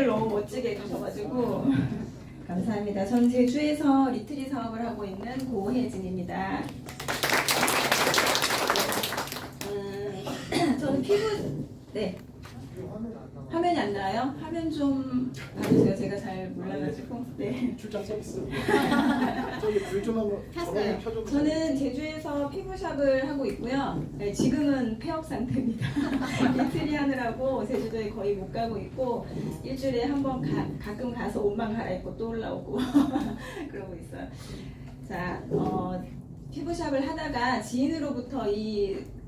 너무 멋지게 해주셔가지고 감사합니다. 전 제주에서 리트리 사업을 하고 있는 고혜진입니다. 저는 피부 화면이 안 나와요? 화면 좀 봐주세요. 제가 잘 몰라가지고. 네. 출장 서비스. 저기 불 좀 한번 켜줘. 저는 제주에서 피부샵을 하고 있고요. 네, 지금은 폐업 상태입니다. 리트리 하느라고 제주도에 거의 못 가고 있고 일주일에 한 번 가끔 가서 옷만 갈아입고 또 올라오고 그러고 있어요. 자, 피부샵을 하다가 지인으로부터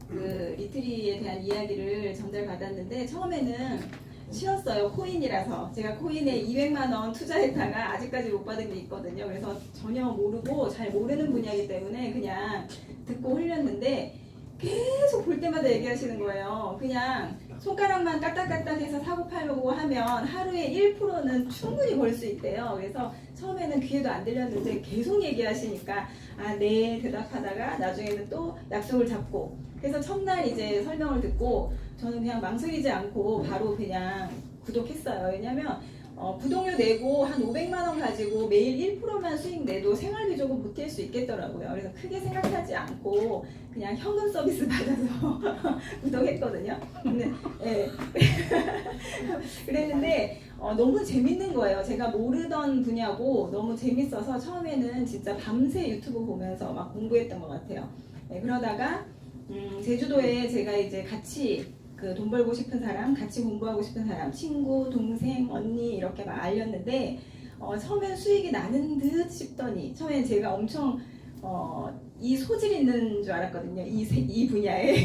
그 리트리에 대한 이야기를 전달받았는데 처음에는 싫었어요. 코인이라서. 제가 코인에 200만 원 투자했다가 아직까지 못 받은 게 있거든요. 그래서 전혀 모르고 잘 모르는 분야이기 때문에 그냥 듣고 흘렸는데 계속 볼 때마다 얘기하시는 거예요. 그냥 손가락만 까딱까딱해서 사고 팔려고 하면 하루에 1%는 충분히 벌 수 있대요. 그래서 처음에는 귀에도 안 들렸는데 계속 얘기하시니까 네 대답하다가 나중에는 또 약속을 잡고 그래서 첫날 이제 설명을 듣고 저는 그냥 망설이지 않고 바로 그냥 구독했어요. 왜냐면 구독료 내고 한 500만 원 가지고 매일 1%만 수익 내도 생활비 조금 보탤 수 있겠더라고요. 그래서 크게 생각하지 않고 그냥 현금 서비스 받아서 구독했거든요. 근데 그랬는데 너무 재밌는 거예요. 제가 모르던 분야고 너무 재밌어서 처음에는 진짜 밤새 유튜브 보면서 막 공부했던 것 같아요. 그러다가 제주도에 제가 이제 같이 돈 벌고 싶은 사람, 같이 공부하고 싶은 사람, 친구, 동생, 언니 이렇게 막 알렸는데 처음엔 수익이 나는 듯 싶더니 처음엔 제가 엄청 이 소질 있는 줄 알았거든요. 이 분야에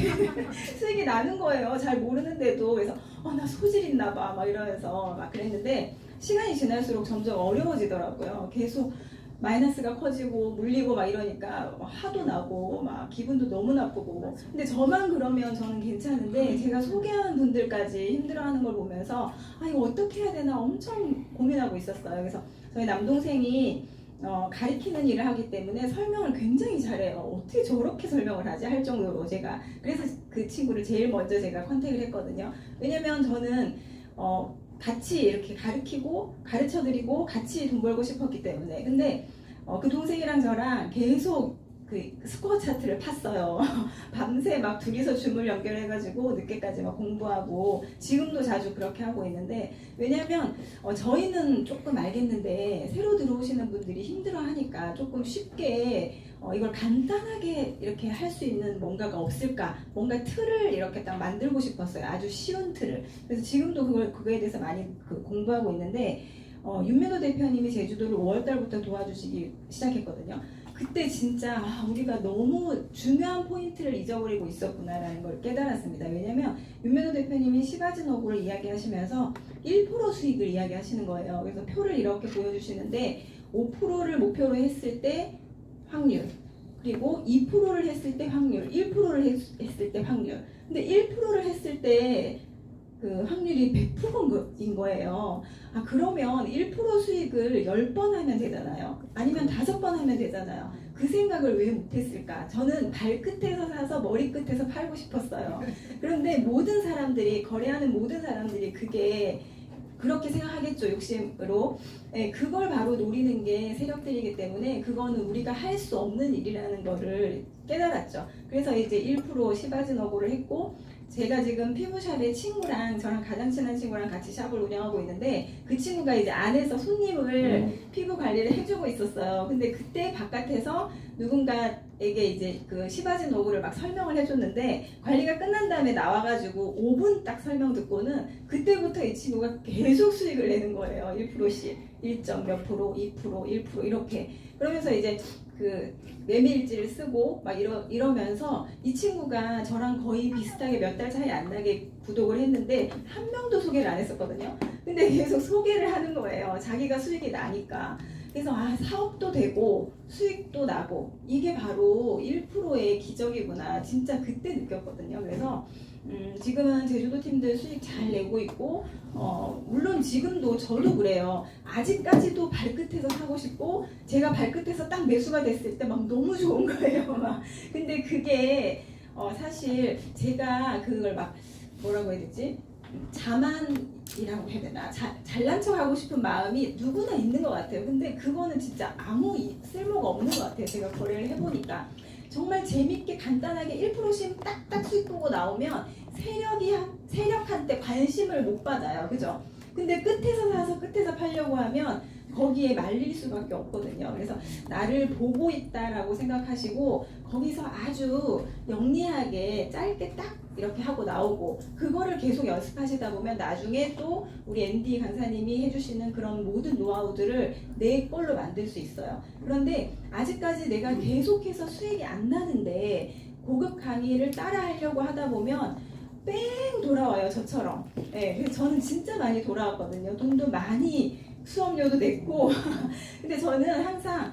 수익이 나는 거예요. 잘 모르는데도. 그래서 나 소질 있나 봐 막 이러면서 막 그랬는데 시간이 지날수록 점점 어려워지더라고요. 계속 마이너스가 커지고 물리고 막 이러니까 화도 나고 막 기분도 너무 나쁘고 근데 저만 그러면 저는 괜찮은데 제가 소개하는 분들까지 힘들어하는 걸 보면서 이거 어떻게 해야 되나 엄청 고민하고 있었어요. 그래서 저희 남동생이 가리키는 일을 하기 때문에 설명을 굉장히 잘해요. 어떻게 저렇게 설명을 하지 할 정도로 제가 그래서 그 친구를 제일 먼저 제가 컨택을 했거든요. 왜냐면 저는 같이 이렇게 가르치고 가르쳐드리고 같이 돈 벌고 싶었기 때문에 근데 그 동생이랑 저랑 계속 그 스코어 차트를 팠어요. 밤새 막 둘이서 줌을 연결해가지고 늦게까지 막 공부하고 지금도 자주 그렇게 하고 있는데 왜냐면 저희는 조금 알겠는데 새로 들어오시는 분들이 힘들어하니까 조금 쉽게 이걸 간단하게 이렇게 할 수 있는 뭔가가 없을까 뭔가 틀을 이렇게 딱 만들고 싶었어요. 아주 쉬운 틀을. 그래서 지금도 그거에 대해서 많이 공부하고 있는데 윤민호 대표님이 제주도를 5월달부터 도와주시기 시작했거든요. 그때 진짜 우리가 너무 중요한 포인트를 잊어버리고 있었구나라는 걸 깨달았습니다. 왜냐면 윤민호 대표님이 시바지노구를 이야기하시면서 1% 수익을 이야기하시는 거예요. 그래서 표를 이렇게 보여주시는데 5%를 목표로 했을 때 확률 그리고 2%를 했을 때 확률 1%를 했을 때 확률 근데 1%를 했을 때 그 확률이 100%인 거예요. 그러면 1% 수익을 10번 하면 되잖아요. 아니면 5번 하면 되잖아요. 그 생각을 왜 못했을까? 저는 발끝에서 사서 머리끝에서 팔고 싶었어요. 그런데 모든 사람들이 거래하는 모든 사람들이 그게 그렇게 생각하겠죠. 욕심으로. 그걸 바로 노리는 게 세력들이기 때문에 그거는 우리가 할 수 없는 일이라는 거를 깨달았죠. 그래서 이제 1% 시바지노고를 했고 제가 지금 피부샵에 친구랑 저랑 가장 친한 친구랑 같이 샵을 운영하고 있는데 그 친구가 이제 안에서 손님을 피부 관리를 해주고 있었어요. 근데 그때 바깥에서 누군가에게 이제 그 시바지노구를 막 설명을 해줬는데 관리가 끝난 다음에 나와가지고 5분 딱 설명 듣고는 그때부터 이 친구가 계속 수익을 내는 거예요. 1%씩 1점 몇 프로, 2%, 1% 이렇게 그러면서 이제 그 매매일지를 쓰고 막 이러면서 이 친구가 저랑 거의 비슷하게 몇 달 차이 안 나게 구독을 했는데 한 명도 소개를 안 했었거든요. 근데 계속 소개를 하는 거예요. 자기가 수익이 나니까. 그래서 사업도 되고 수익도 나고 이게 바로 1%의 기적이구나 진짜 그때 느꼈거든요. 그래서 지금은 제주도 팀들 수익 잘 내고 있고 물론 지금도 저도 그래요. 아직까지도 발끝에서 사고 싶고 제가 발끝에서 딱 매수가 됐을 때 막 너무 좋은 거예요. 막. 근데 그게 사실 제가 그걸 막 뭐라고 해야 되지? 자만이라고 해야 되나? 잘난 척 하고 싶은 마음이 누구나 있는 것 같아요. 근데 그거는 진짜 아무 쓸모가 없는 것 같아요. 제가 거래를 해보니까. 정말 재밌게 간단하게 1%씩 딱딱 수익 보고 나오면 세력한테 관심을 못 받아요. 그죠? 근데 끝에서 사서 끝에서 팔려고 하면 거기에 말릴 수밖에 없거든요. 그래서 나를 보고 있다라고 생각하시고 거기서 아주 영리하게 짧게 딱 이렇게 하고 나오고 그거를 계속 연습하시다 보면 나중에 또 우리 앤디 강사님이 해주시는 그런 모든 노하우들을 내 걸로 만들 수 있어요. 그런데 아직까지 내가 계속해서 수익이 안 나는데 고급 강의를 따라 하려고 하다 보면 뺑 돌아와요. 저처럼. 네, 그래서 저는 진짜 많이 돌아왔거든요. 돈도 많이 수업료도 냈고 근데 저는 항상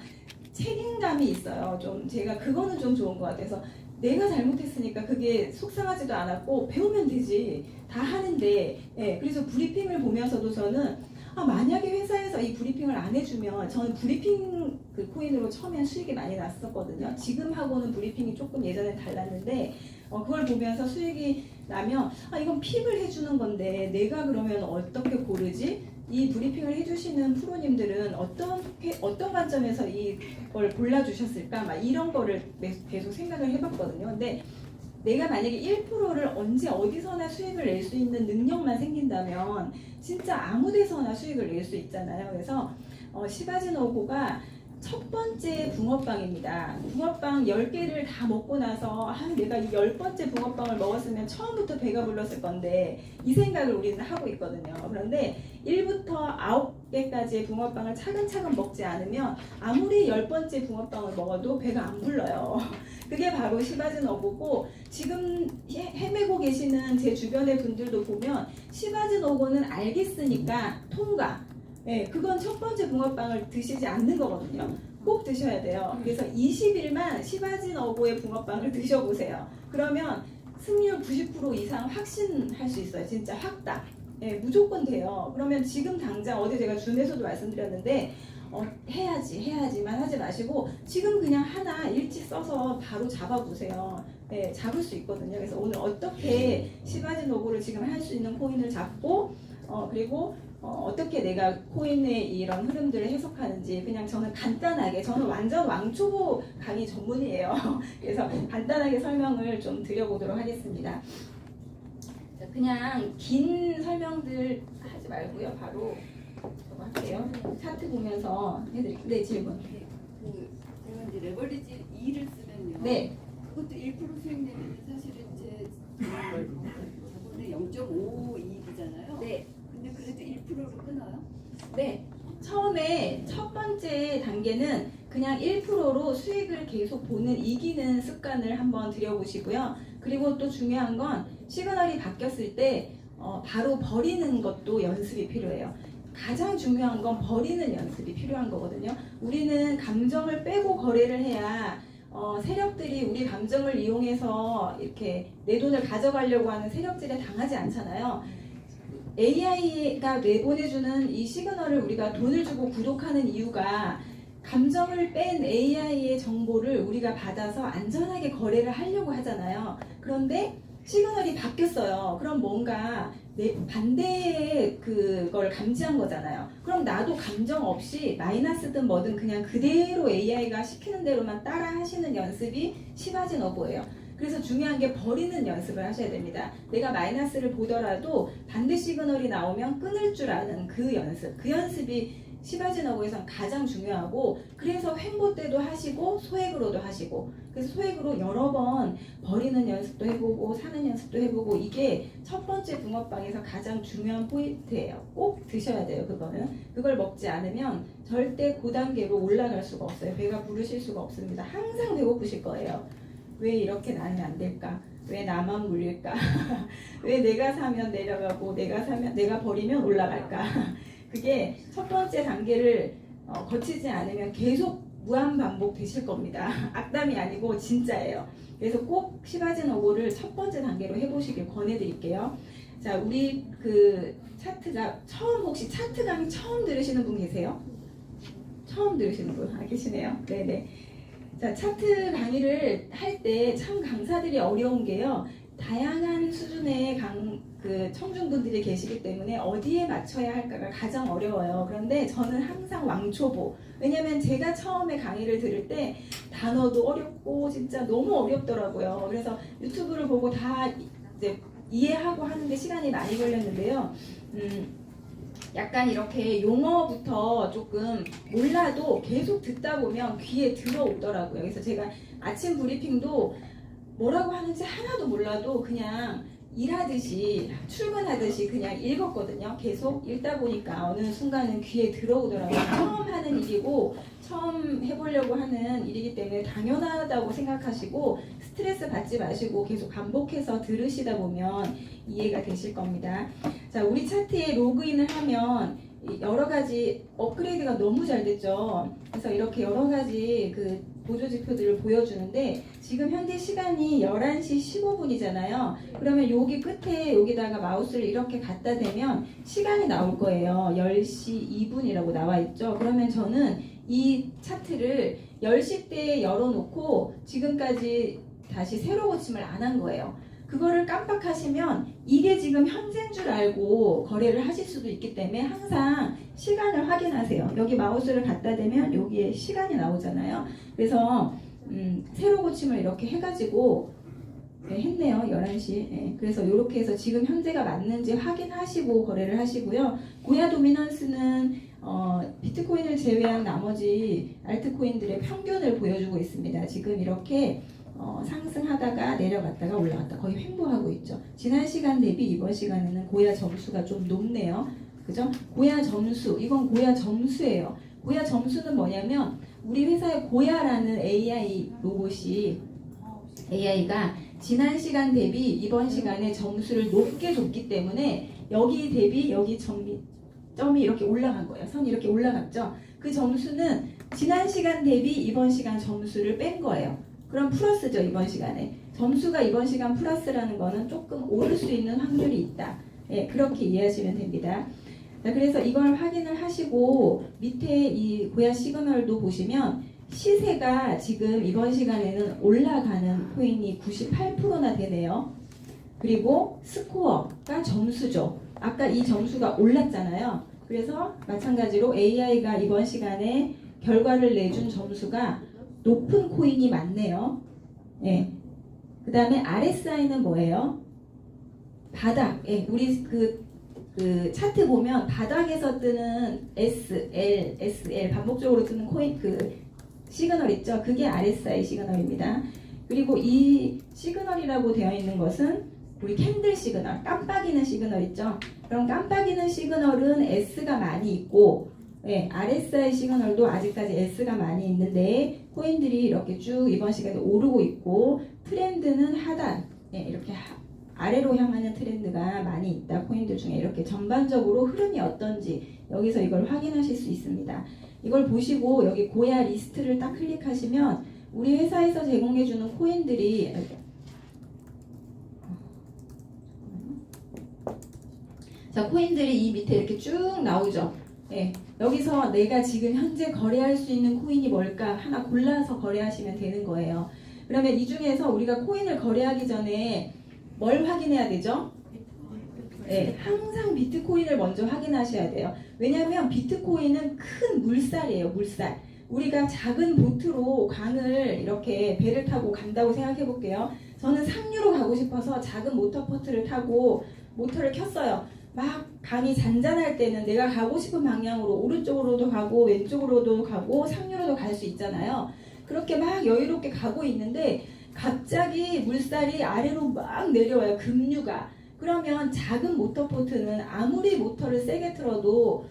책임감이 있어요. 좀 제가 그거는 좀 좋은 것 같아서 내가 잘못했으니까 그게 속상하지도 않았고 배우면 되지 다 하는데 그래서 브리핑을 보면서도 저는 만약에 회사에서 이 브리핑을 안 해주면 저는 브리핑 그 코인으로 처음엔 수익이 많이 났었거든요. 지금하고는 브리핑이 조금 예전에 달랐는데 그걸 보면서 수익이 나면 이건 픽을 해주는 건데 내가 그러면 어떻게 고르지? 이 브리핑을 해주시는 프로님들은 어떤 관점에서 이걸 골라주셨을까? 막 이런 거를 계속 생각을 해봤거든요. 근데 내가 만약에 1%를 언제 어디서나 수익을 낼 수 있는 능력만 생긴다면 진짜 아무 데서나 수익을 낼 수 있잖아요. 그래서 시바지노고가 첫 번째 붕어빵입니다. 붕어빵 10개를 다 먹고 나서 내가 이 10번째 붕어빵을 먹었으면 처음부터 배가 불렀을 건데 이 생각을 우리는 하고 있거든요. 그런데 1부터 9개까지의 붕어빵을 차근차근 먹지 않으면 아무리 10번째 붕어빵을 먹어도 배가 안 불러요. 그게 바로 시바즈노고고 지금 헤매고 계시는 제 주변의 분들도 보면 시바즈노고는 알겠으니까 통과. 그건 첫 번째 붕어빵을 드시지 않는 거거든요. 꼭 드셔야 돼요. 그래서 20일만 시바지노고의 붕어빵을 드셔보세요. 그러면 승률 90% 이상 확신할 수 있어요. 진짜 확답. 무조건 돼요. 그러면 지금 당장 어제 제가 줌에서도 말씀드렸는데 해야지만 하지 마시고 지금 그냥 하나 일찍 써서 바로 잡아보세요. 잡을 수 있거든요. 그래서 오늘 어떻게 시바지노고를 지금 할 수 있는 코인을 잡고 그리고 어떻게 내가 코인의 이런 흐름들을 해석하는지 그냥 저는 간단하게 저는 완전 왕초보 강의 전문이에요. 그래서 간단하게 설명을 좀 드려보도록 하겠습니다. 그냥 긴 설명들 하지 말고요. 바로 저거 할게요. 차트 보면서 해드릴게요. 네, 질문. 제가 이제 레버리지 2를 쓰면요. 네. 그것도 1% 수익 내면 사실은 제 저번에 0.5 이익이잖아요. 네. 근데 그래도 1%로 끊어요? 네. 처음에 첫 번째 단계는 그냥 1%로 수익을 계속 보는 이기는 습관을 한번 들여보시고요. 그리고 또 중요한 건 시그널이 바뀌었을 때 바로 버리는 것도 연습이 필요해요. 가장 중요한 건 버리는 연습이 필요한 거거든요. 우리는 감정을 빼고 거래를 해야 세력들이 우리 감정을 이용해서 이렇게 내 돈을 가져가려고 하는 세력들에 당하지 않잖아요. AI가 내보내주는 이 시그널을 우리가 돈을 주고 구독하는 이유가 감정을 뺀 AI의 정보를 우리가 받아서 안전하게 거래를 하려고 하잖아요. 그런데 시그널이 바뀌었어요. 그럼 뭔가 반대의 그걸 감지한 거잖아요. 그럼 나도 감정 없이 마이너스든 뭐든 그냥 그대로 AI가 시키는 대로만 따라 하시는 연습이 시바지노고예요. 그래서 중요한 게 버리는 연습을 하셔야 됩니다. 내가 마이너스를 보더라도 반대 시그널이 나오면 끊을 줄 아는 그 연습. 그 연습이 시바지노고에선 가장 중요하고 그래서 횡보 때도 하시고 소액으로도 하시고 그래서 소액으로 여러 번 버리는 연습도 해보고 사는 연습도 해보고 이게 첫 번째 붕어빵에서 가장 중요한 포인트예요. 꼭 드셔야 돼요. 그걸 먹지 않으면 절대 그 단계로 올라갈 수가 없어요. 배가 부르실 수가 없습니다. 항상 배고프실 거예요. 왜 이렇게 나는 안 될까? 왜 나만 물릴까? 왜 내가 사면 내려가고 내가 버리면 올라갈까? 그게 첫 번째 단계를 거치지 않으면 계속 무한 반복 되실 겁니다. 악담이 아니고 진짜예요. 그래서 꼭 시바지노고를 첫 번째 단계로 해보시길 권해드릴게요. 자, 우리 그 차트가 혹시 차트 강의 처음 들으시는 분 계세요? 처음 들으시는 분 계시네요. 네네. 자, 차트 강의를 할 때 참 강사들이 어려운 게요. 다양한 수준의 그 청중분들이 계시기 때문에 어디에 맞춰야 할까가 가장 어려워요. 그런데 저는 항상 왕초보. 왜냐면 제가 처음에 강의를 들을 때 단어도 어렵고 진짜 너무 어렵더라고요. 그래서 유튜브를 보고 다 이제 이해하고 하는데 시간이 많이 걸렸는데요. 약간 이렇게 용어부터 조금 몰라도 계속 듣다 보면 귀에 들어오더라고요. 그래서 제가 아침 브리핑도 뭐라고 하는지 하나도 몰라도 그냥 일하듯이 출근하듯이 그냥 읽었거든요. 계속 읽다 보니까 어느 순간은 귀에 들어오더라고요. 처음 하는 일이고 처음 해보려고 하는 일이기 때문에 당연하다고 생각하시고 스트레스 받지 마시고 계속 반복해서 들으시다 보면 이해가 되실 겁니다. 자, 우리 차트에 로그인을 하면 여러 가지 업그레이드가 너무 잘 됐죠. 그래서 이렇게 여러 가지 그 보조지표들을 보여주는데 지금 현재 시간이 11시 15분이잖아요. 그러면 여기 끝에 여기다가 마우스를 이렇게 갖다 대면 시간이 나올 거예요. 10시 2분이라고 나와 있죠. 그러면 저는 이 차트를 10시 때 열어놓고 지금까지 다시 새로 고침을 안 한 거예요. 그거를 깜빡하시면 이게 지금 현재인 줄 알고 거래를 하실 수도 있기 때문에 항상 시간을 확인하세요. 여기 마우스를 갖다 대면 여기에 시간이 나오잖아요. 그래서 새로 고침을 이렇게 해가지고 했네요. 11시. 그래서 이렇게 해서 지금 현재가 맞는지 확인하시고 거래를 하시고요. 고야 도미넌스는 비트코인을 제외한 나머지 알트코인들의 평균을 보여주고 있습니다. 지금 이렇게 상승하다가 내려갔다가 올라갔다 거의 횡보하고 있죠. 지난 시간 대비 이번 시간에는 고야 점수가 좀 높네요. 그죠? 고야 점수, 이건 고야 점수예요. 고야 점수는 뭐냐면 우리 회사의 고야라는 AI 로봇이 AI가 지난 시간 대비 이번 시간에 점수를 높게 줬기 때문에 여기 대비 여기 점이 이렇게 올라간 거예요. 선이 이렇게 올라갔죠. 그 점수는 지난 시간 대비 이번 시간 점수를 뺀 거예요. 그럼 플러스죠. 이번 시간에 점수가 이번 시간 플러스라는 거는 조금 오를 수 있는 확률이 있다. 그렇게 이해하시면 됩니다. 자, 그래서 이걸 확인을 하시고 밑에 이 고야 시그널도 보시면 시세가 지금 이번 시간에는 올라가는 코인이 98%나 되네요. 그리고 스코어가 점수죠. 아까 이 점수가 올랐잖아요. 그래서 마찬가지로 AI가 이번 시간에 결과를 내준 점수가 높은 코인이 많네요. 그 다음에 RSI는 뭐예요? 바닥. 우리 그 차트 보면 바닥에서 뜨는 S, L, SL 반복적으로 뜨는 코인 그 시그널 있죠? 그게 RSI 시그널입니다. 그리고 이 시그널이라고 되어 있는 것은 우리 캔들 시그널, 깜빡이는 시그널 있죠? 그럼 깜빡이는 시그널은 S가 많이 있고 RSI 시그널도 아직까지 S가 많이 있는데 코인들이 이렇게 쭉 이번 시간에 오르고 있고 트렌드는 하단, 이렇게 아래로 향하는 트렌드가 많이 있다. 코인들 중에 이렇게 전반적으로 흐름이 어떤지 여기서 이걸 확인하실 수 있습니다. 이걸 보시고 여기 고야 리스트를 딱 클릭하시면 우리 회사에서 제공해주는 코인들이 자, 코인들이 이 밑에 이렇게 쭉 나오죠. 여기서 내가 지금 현재 거래할 수 있는 코인이 뭘까 하나 골라서 거래하시면 되는 거예요. 그러면 이 중에서 우리가 코인을 거래하기 전에 뭘 확인해야 되죠? 항상 비트코인을 먼저 확인하셔야 돼요. 왜냐하면 비트코인은 큰 물살이에요. 물살. 우리가 작은 보트로 강을 이렇게 배를 타고 간다고 생각해 볼게요. 저는 상류로 가고 싶어서 작은 모터보트를 타고 모터를 켰어요. 막 강이 잔잔할 때는 내가 가고 싶은 방향으로 오른쪽으로도 가고 왼쪽으로도 가고 상류로도 갈 수 있잖아요. 그렇게 막 여유롭게 가고 있는데 갑자기 물살이 아래로 막 내려와요. 급류가. 그러면 작은 모터보트는 아무리 모터를 세게 틀어도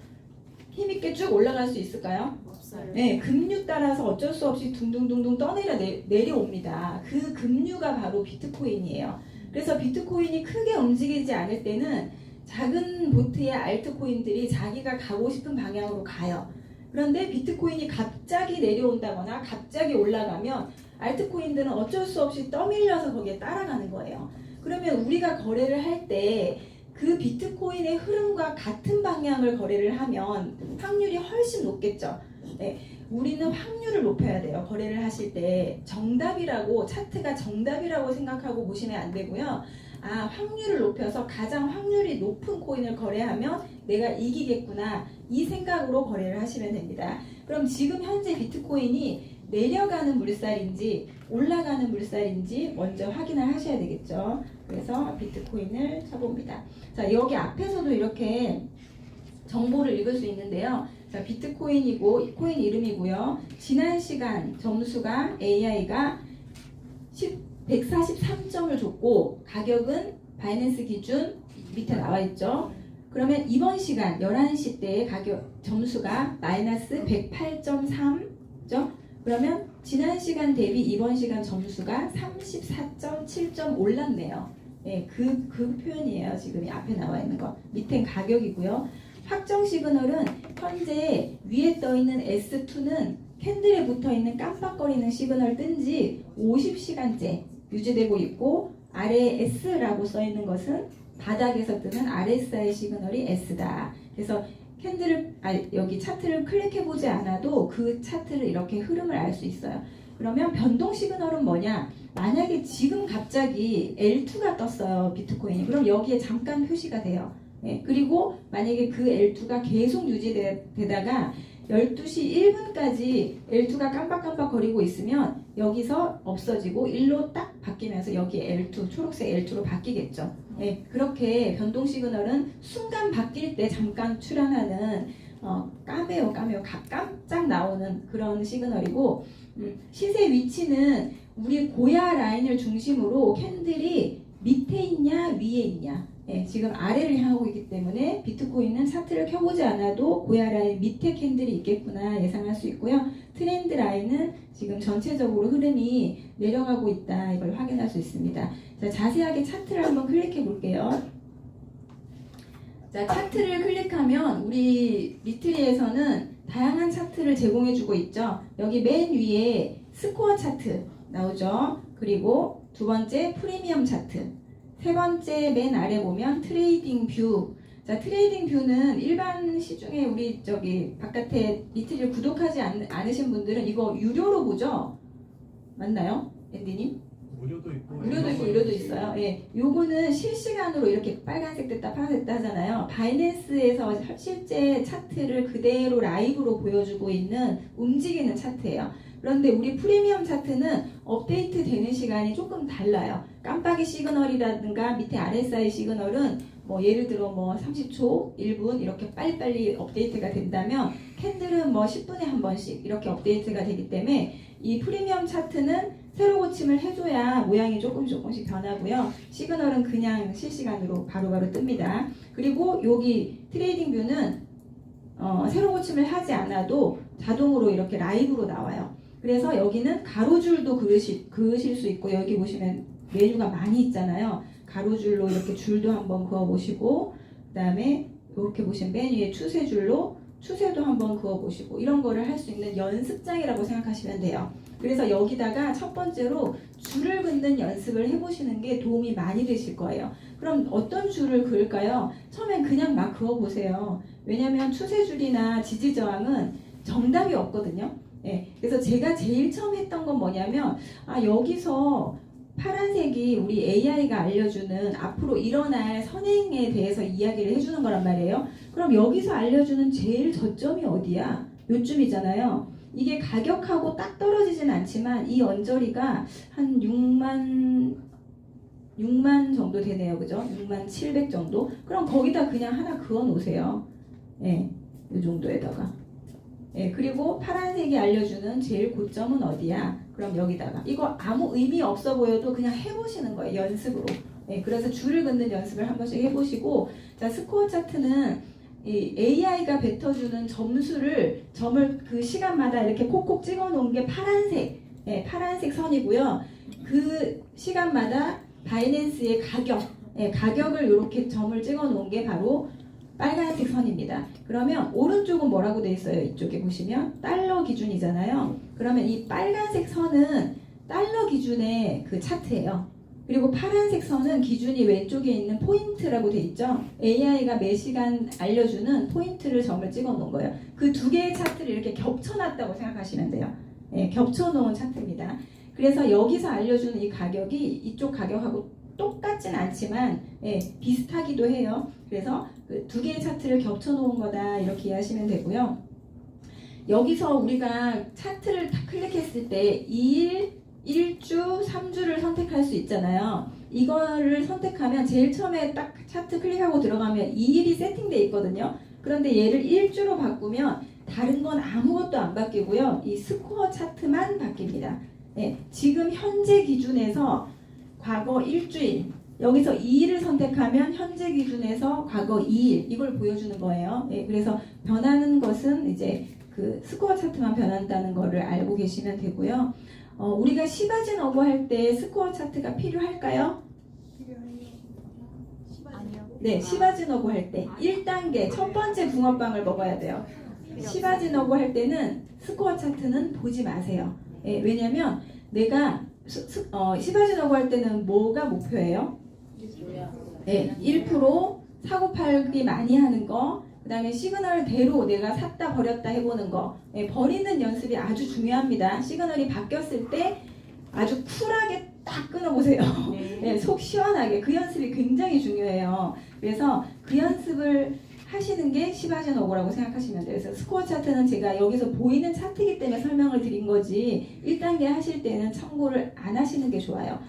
힘있게 쭉 올라갈 수 있을까요? 없어요. 급류 따라서 어쩔 수 없이 둥둥둥둥 떠내려 내려옵니다. 그 급류가 바로 비트코인이에요. 그래서 비트코인이 크게 움직이지 않을 때는 작은 보트의 알트코인들이 자기가 가고 싶은 방향으로 가요. 그런데 비트코인이 갑자기 내려온다거나 갑자기 올라가면 알트코인들은 어쩔 수 없이 떠밀려서 거기에 따라가는 거예요. 그러면 우리가 거래를 할 때 그 비트코인의 흐름과 같은 방향을 거래를 하면 확률이 훨씬 높겠죠. 우리는 확률을 높여야 돼요. 거래를 하실 때 정답이라고 차트가 정답이라고 생각하고 보시면 안 되고요. 확률을 높여서 가장 확률이 높은 코인을 거래하면 내가 이기겠구나 이 생각으로 거래를 하시면 됩니다. 그럼 지금 현재 비트코인이 내려가는 물살인지 올라가는 물살인지 먼저 확인을 하셔야 되겠죠. 그래서 비트코인을 쳐봅니다. 자, 여기 앞에서도 이렇게 정보를 읽을 수 있는데요. 자, 비트코인이고 코인 이름이고요. 지난 시간 점수가 AI가 143점을 줬고 가격은 바이낸스 기준 밑에 나와 있죠. 그러면 이번 시간 11시 때의 가격 점수가 마이너스 108.3죠. 그러면 지난 시간 대비 이번 시간 점수가 34.7점 올랐네요. 예, 그 표현이에요. 지금 이 앞에 나와 있는 거. 밑엔 가격이고요. 확정 시그널은 현재 위에 떠 있는 S2는 캔들에 붙어 있는 깜빡거리는 시그널 뜬 지 50시간째 유지되고 있고 아래에 S라고 써 있는 것은 바닥에서 뜨는 RSI 시그널이 S다. 그래서 캔들을 여기 차트를 클릭해 보지 않아도 그 차트를 이렇게 흐름을 알 수 있어요. 그러면 변동 시그널은 뭐냐? 만약에 지금 갑자기 L2가 떴어요. 비트코인이. 그럼 여기에 잠깐 표시가 돼요. 예, 그리고 만약에 그 L2가 계속 유지되다가 12시 1분까지 L2가 깜빡깜빡 거리고 있으면 여기서 없어지고 1로 딱 바뀌면서 여기 L2, 초록색 L2로 바뀌겠죠. 예, 그렇게 변동 시그널은 순간 바뀔 때 잠깐 출현하는 까메오 깜짝 나오는 그런 시그널이고 시세 위치는 우리 고야 라인을 중심으로 캔들이 밑에 있냐 위에 있냐 예, 지금 아래를 향하고 있기 때문에 비트코인은 차트를 켜보지 않아도 고야 라인 밑에 캔들이 있겠구나 예상할 수 있고요. 트렌드 라인은 지금 전체적으로 흐름이 내려가고 있다 이걸 확인할 수 있습니다. 자, 자세하게 차트를 한번 클릭해 볼게요. 자, 차트를 클릭하면 우리 리트리에서는 다양한 차트를 제공해 주고 있죠. 여기 맨 위에 스코어 차트 나오죠. 그리고 두 번째 프리미엄 차트, 세 번째 맨 아래 보면 트레이딩 뷰. 자, 트레이딩 뷰는 일반 시중에 우리 저기 바깥에 리트리를 구독하지 않으신 분들은 이거 유료로 보죠? 맞나요? 앤디님? 무료도 있고 유료도 있어요. 예, 요거는 실시간으로 이렇게 빨간색 됐다 파란색 됐다 하잖아요. 바이낸스에서 실제 차트를 그대로 라이브로 보여주고 있는 움직이는 차트예요. 그런데 우리 프리미엄 차트는 업데이트 되는 시간이 조금 달라요. 깜빡이 시그널이라든가 밑에 RSI 시그널은 뭐 예를 들어 뭐 30초, 1분 이렇게 빨리빨리 업데이트가 된다면 캔들은 뭐 10분에 한 번씩 이렇게 업데이트가 되기 때문에 이 프리미엄 차트는 새로 고침을 해줘야 모양이 조금씩 변하고요. 시그널은 그냥 실시간으로 바로바로 뜨입니다. 그리고 여기 트레이딩 뷰는 새로 고침을 하지 않아도 자동으로 이렇게 라이브로 나와요. 그래서 여기는 가로줄도 그으실 수 있고 여기 보시면 메뉴가 많이 있잖아요. 가로줄로 이렇게 줄도 한번 그어보시고 그 다음에 이렇게 보시면 맨 위에 추세줄로 추세도 한번 그어보시고 이런 거를 할 수 있는 연습장이라고 생각하시면 돼요. 그래서 여기다가 첫 번째로 줄을 긋는 연습을 해보시는 게 도움이 많이 되실 거예요. 그럼 어떤 줄을 그을까요? 처음엔 그냥 막 그어보세요. 왜냐하면 추세줄이나 지지저항은 정답이 없거든요. 예, 그래서 제가 제일 처음 했던 건 뭐냐면 여기서 파란색이 우리 AI가 알려주는 앞으로 일어날 선행에 대해서 이야기를 해주는 거란 말이에요. 그럼 여기서 알려주는 제일 저점이 어디야? 요쯤이잖아요. 이게 가격하고 딱 떨어지진 않지만 이 언저리가 한 6만 정도 되네요. 그죠? 6만 700 정도? 그럼 거기다 그냥 하나 그어 놓으세요. 예, 이 정도에다가. 예, 그리고 파란색이 알려주는 제일 고점은 어디야? 그럼 여기다가. 이거 아무 의미 없어 보여도 그냥 해보시는 거예요. 연습으로. 예, 그래서 줄을 긋는 연습을 한 번씩 해보시고, 자, 스코어 차트는 이 AI가 뱉어주는 점을 그 시간마다 이렇게 콕콕 찍어 놓은 게 파란색, 예, 파란색 선이고요. 그 시간마다 바이낸스의 가격을 이렇게 점을 찍어 놓은 게 바로 빨간색 선입니다. 그러면 오른쪽은 뭐라고 돼 있어요? 이쪽에 보시면 달러 기준이잖아요. 그러면 이 빨간색 선은 달러 기준의 그 차트예요. 그리고 파란색 선은 기준이 왼쪽에 있는 포인트라고 돼 있죠. AI가 매 시간 알려주는 포인트를 점을 찍어 놓은 거예요. 그 두 개의 차트를 이렇게 겹쳐놨다고 생각하시면 돼요. 예, 겹쳐놓은 차트입니다. 그래서 여기서 알려주는 이 가격이 이쪽 가격하고 똑같진 않지만 비슷하기도 해요. 그래서 그 두 개의 차트를 겹쳐 놓은 거다 이렇게 이해하시면 되고요. 여기서 우리가 차트를 딱 클릭했을 때 2일, 1주, 3주를 선택할 수 있잖아요. 이거를 선택하면 제일 처음에 딱 차트 클릭하고 들어가면 2일이 세팅되어 있거든요. 그런데 얘를 1주로 바꾸면 다른 건 아무것도 안 바뀌고요. 이 스코어 차트만 바뀝니다. 지금 현재 기준에서 과거 일주일, 여기서 2일을 선택하면 현재 기준에서 과거 2일 이걸 보여주는 거예요. 그래서 변하는 것은 이제 그 스코어 차트만 변한다는 거를 알고 계시면 되고요. 우리가 시바진 어고 할 때 스코어 차트가 필요할까요? 네, 시바진 어고 할 때 1단계 첫 번째 붕어빵을 먹어야 돼요. 시바진 어고 할 때는 스코어 차트는 보지 마세요. 왜냐면 내가 시바진 어고 할 때는 뭐가 목표예요? 1% 사고 팔기 많이 하는 거, 그 다음에 시그널대로 내가 샀다 버렸다 해보는 거. 버리는 연습이 아주 중요합니다. 시그널이 바뀌었을 때 아주 쿨하게 딱 끊어보세요. 속 시원하게. 그 연습이 굉장히 중요해요. 그래서 그 연습을 하시는 게 시바진 어고라고 생각하시면 돼요. 그래서 스코어 차트는 제가 여기서 보이는 차트이기 때문에 설명을 드린 거지 1단계 하실 때는 참고를 안 하시는 게 좋아요.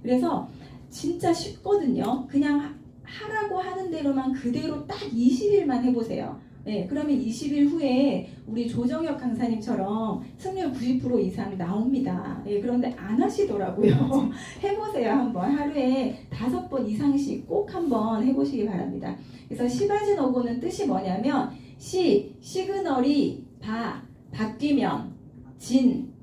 그래서 진짜 쉽거든요. 그냥 하라고 하는 대로만 그대로 딱 20일만 해보세요. 그러면 20일 후에 우리 조정혁 강사님처럼 승률 90% 이상 나옵니다. 그런데 안 하시더라고요. 해보세요. 한번 하루에 5번 이상씩 꼭 한번 해보시기 바랍니다. 그래서 시바진 어고는 뜻이 뭐냐면 시그널이 바뀌면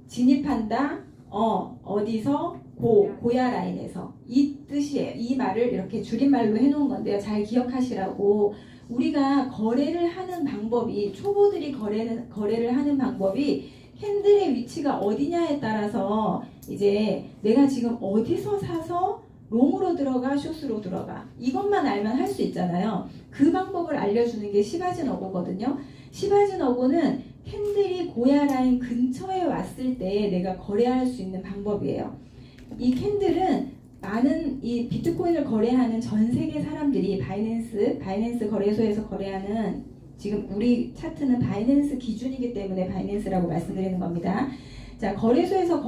진입한다 어디서 고야 라인에서 이 뜻이에요. 이 말을 이렇게 줄임말로 해놓은 건데요. 잘 기억하시라고. 우리가 거래를 하는 방법이 초보들이 거래를 하는 방법이 캔들의 위치가 어디냐에 따라서 이제 내가 지금 어디서 사서 롱으로 들어가 숏으로 들어가 이것만 알면 할 수 있잖아요. 그 방법을 알려주는 게 시바진 어고거든요. 시바진 어고는 캔들이 고야 라인 근처에 왔을 때 내가 거래할 수 있는 방법이에요. 이 캔들은 많은 이 비트코인을 거래하는 전 세계 사람들이 바이낸스 거래소에서 거래하는 지금 우리 차트는 바이낸스 기준이기 때문에 바이낸스라고 말씀드리는 겁니다. 자, 거래소에서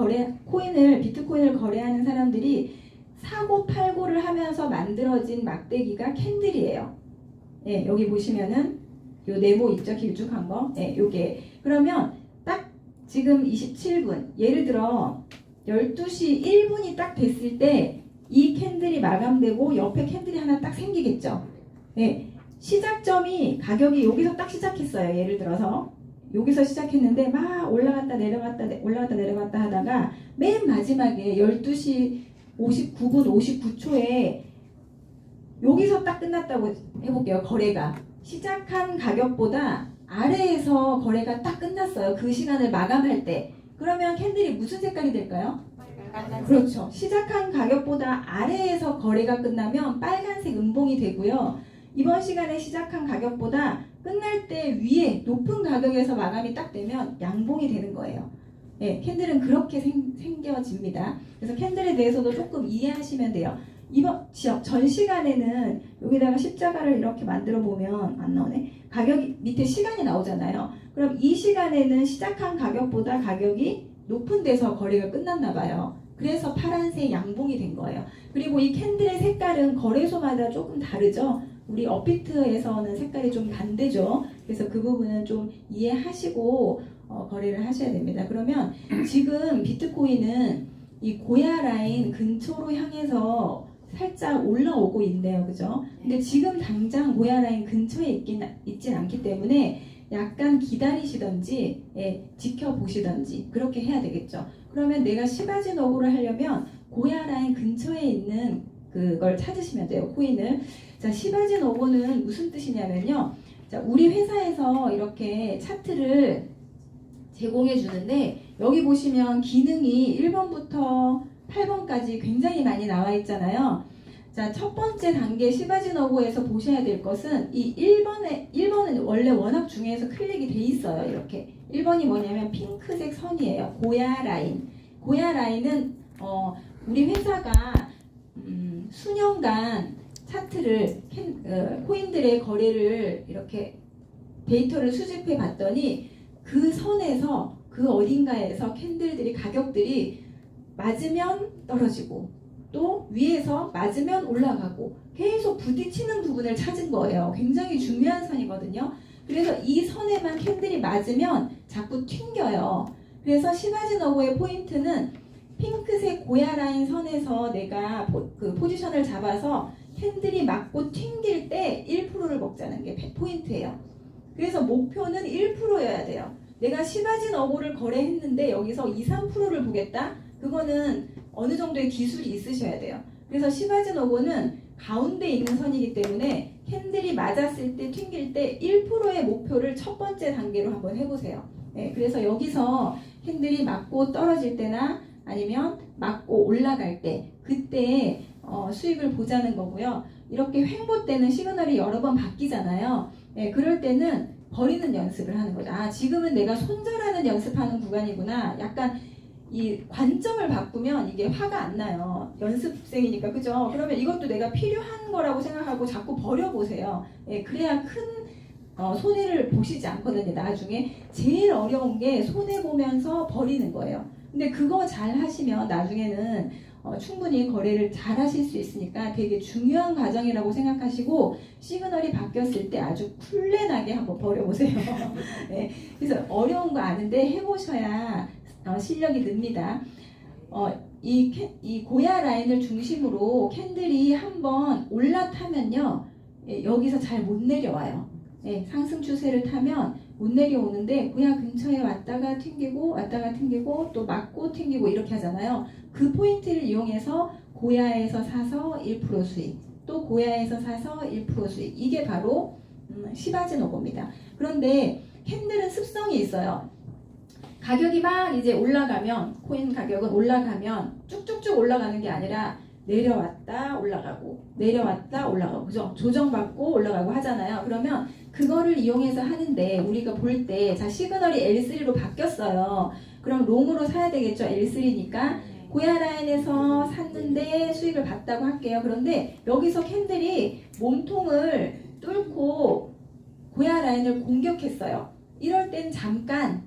비트코인을 거래하는 사람들이 사고 팔고를 하면서 만들어진 막대기가 캔들이에요. 여기 보시면은 요 네모 있죠? 길쭉한 거. 요게. 그러면 딱 지금 27분 예를 들어 12시 1분이 딱 됐을 때 이 캔들이 마감되고 옆에 캔들이 하나 딱 생기겠죠. 시작점이 가격이 여기서 딱 시작했어요. 예를 들어서 여기서 시작했는데 막 올라갔다 내려갔다 하다가 맨 마지막에 12시 59분 59초에 여기서 딱 끝났다고 해볼게요. 거래가 시작한 가격보다 아래에서 거래가 딱 끝났어요. 그 시간을 마감할 때. 그러면 캔들이 무슨 색깔이 될까요? 그렇죠. 시작한 가격보다 아래에서 거래가 끝나면 빨간색 음봉이 되고요. 이번 시간에 시작한 가격보다 끝날 때 위에 높은 가격에서 마감이 딱 되면 양봉이 되는 거예요. 캔들은 그렇게 생겨집니다. 그래서 캔들에 대해서도 조금 이해하시면 돼요. 이번 전 시간에는 여기다가 십자가를 이렇게 만들어 보면 안 나오네. 가격이 밑에 시간이 나오잖아요. 그럼 이 시간에는 시작한 가격보다 가격이 높은 데서 거래가 끝났나 봐요. 그래서 파란색 양봉이 된 거예요. 그리고 이 캔들의 색깔은 거래소마다 조금 다르죠. 우리 업비트에서는 색깔이 좀 반대죠. 그래서 그 부분은 좀 이해하시고 거래를 하셔야 됩니다. 그러면 지금 비트코인은 이 고야 라인 근처로 향해서 살짝 올라오고 있네요. 그죠? 근데 지금 당장 고야 라인 근처에 있진 않기 때문에 약간 기다리시던지 지켜보시던지 그렇게 해야 되겠죠. 그러면 내가 시바진 어고를 하려면 고야 라인 근처에 있는 그걸 찾으시면 돼요. 코인을. 자, 시바진 어고는 무슨 뜻이냐면요. 자, 우리 회사에서 이렇게 차트를 제공해 주는데 여기 보시면 기능이 1번부터 8번까지 굉장히 많이 나와 있잖아요. 자, 첫 번째 단계 시바진 어고에서 보셔야 될 것은 이 1번은 원래 워낙 중에서 클릭이 돼 있어요. 이렇게 1번이 뭐냐면 핑크색 선이에요. 고야 라인. 고야 라인은 우리 회사가 수년간 차트를 코인들의 거래를 이렇게 데이터를 수집해 봤더니 그 선에서 그 어딘가에서 캔들들이 가격들이 맞으면 떨어지고 또 위에서 맞으면 올라가고 계속 부딪히는 부분을 찾은 거예요. 굉장히 중요한 선이거든요. 그래서 이 선에만 캔들이 맞으면 자꾸 튕겨요. 그래서 시바지 너고의 포인트는 핑크색 고야 라인 선에서 내가 그 포지션을 잡아서 캔들이 맞고 튕길 때 1%를 먹자는 게 포인트예요. 그래서 목표는 1%여야 돼요. 내가 시바지 너고를 거래했는데 여기서 2, 3%를 보겠다? 그거는 어느 정도의 기술이 있으셔야 돼요. 그래서 시바지 너고는 가운데 있는 선이기 때문에 캔들이 맞았을 때 튕길 때 1%의 목표를 첫 번째 단계로 한번 해보세요. 네, 그래서 여기서 캔들이 맞고 떨어질 때나 아니면 맞고 올라갈 때 그때 수익을 보자는 거고요. 이렇게 횡보 때는 시그널이 여러 번 바뀌잖아요. 네, 그럴 때는 버리는 연습을 하는 거죠. 아, 지금은 내가 손절하는 연습하는 구간이구나. 약간 이 관점을 바꾸면 이게 화가 안 나요. 연습생이니까, 그죠? 그러면 이것도 내가 필요한 거라고 생각하고 자꾸 버려보세요. 예, 그래야 큰 손해를 보시지 않거든요. 나중에 제일 어려운 게 손해보면서 버리는 거예요. 근데 그거 잘 하시면 나중에는 충분히 거래를 잘 하실 수 있으니까 되게 중요한 과정이라고 생각하시고 시그널이 바뀌었을 때 아주 쿨레나게 한번 버려보세요. 네, 그래서 어려운 거 아는데 해보셔야 실력이 늡니다. 이 고야 라인을 중심으로 캔들이 한번 올라타면요, 예, 여기서 잘 못 내려와요. 예, 상승 추세를 타면 못 내려오는데 고야 근처에 왔다가 튕기고 또 맞고 튕기고 이렇게 하잖아요. 그 포인트를 이용해서 고야에서 사서 1% 수익, 또 고야에서 사서 1% 수익, 이게 바로 시바지 너고입니다. 그런데 캔들은 습성이 있어요. 가격이 막 이제 올라가면, 코인 가격은 올라가면 쭉쭉쭉 올라가는 게 아니라 내려왔다 올라가고 내려왔다 올라가고, 그죠? 조정받고 올라가고 하잖아요. 그러면 그거를 이용해서 하는데 우리가 볼 때, 자, 시그널이 L3로 바뀌었어요. 그럼 롱으로 사야 되겠죠? L3니까 고야 라인에서 샀는데 수익을 봤다고 할게요. 그런데 여기서 캔들이 몸통을 뚫고 고야 라인을 공격했어요. 이럴 땐 잠깐,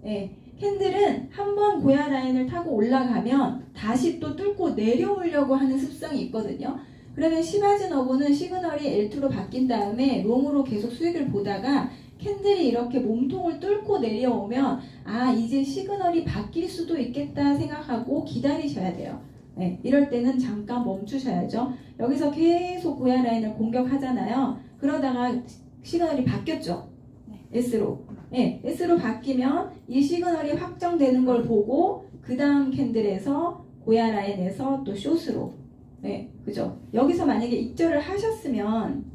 예, 캔들은 한번 고야 라인을 타고 올라가면 다시 또 뚫고 내려오려고 하는 습성이 있거든요. 그러면 시바지 너고는 시그널이 L2로 바뀐 다음에 롱으로 계속 수익을 보다가 캔들이 이렇게 몸통을 뚫고 내려오면 아, 이제 시그널이 바뀔 수도 있겠다 생각하고 기다리셔야 돼요. 네, 이럴 때는 잠깐 멈추셔야죠. 여기서 계속 고야 라인을 공격하잖아요. 그러다가 시그널이 바뀌었죠. S로. 네, S로 바뀌면 이 시그널이 확정되는 걸 보고 그 다음 캔들에서 고야 라인에서 또 숏으로. 네, 그죠? 여기서 만약에 익절을 하셨으면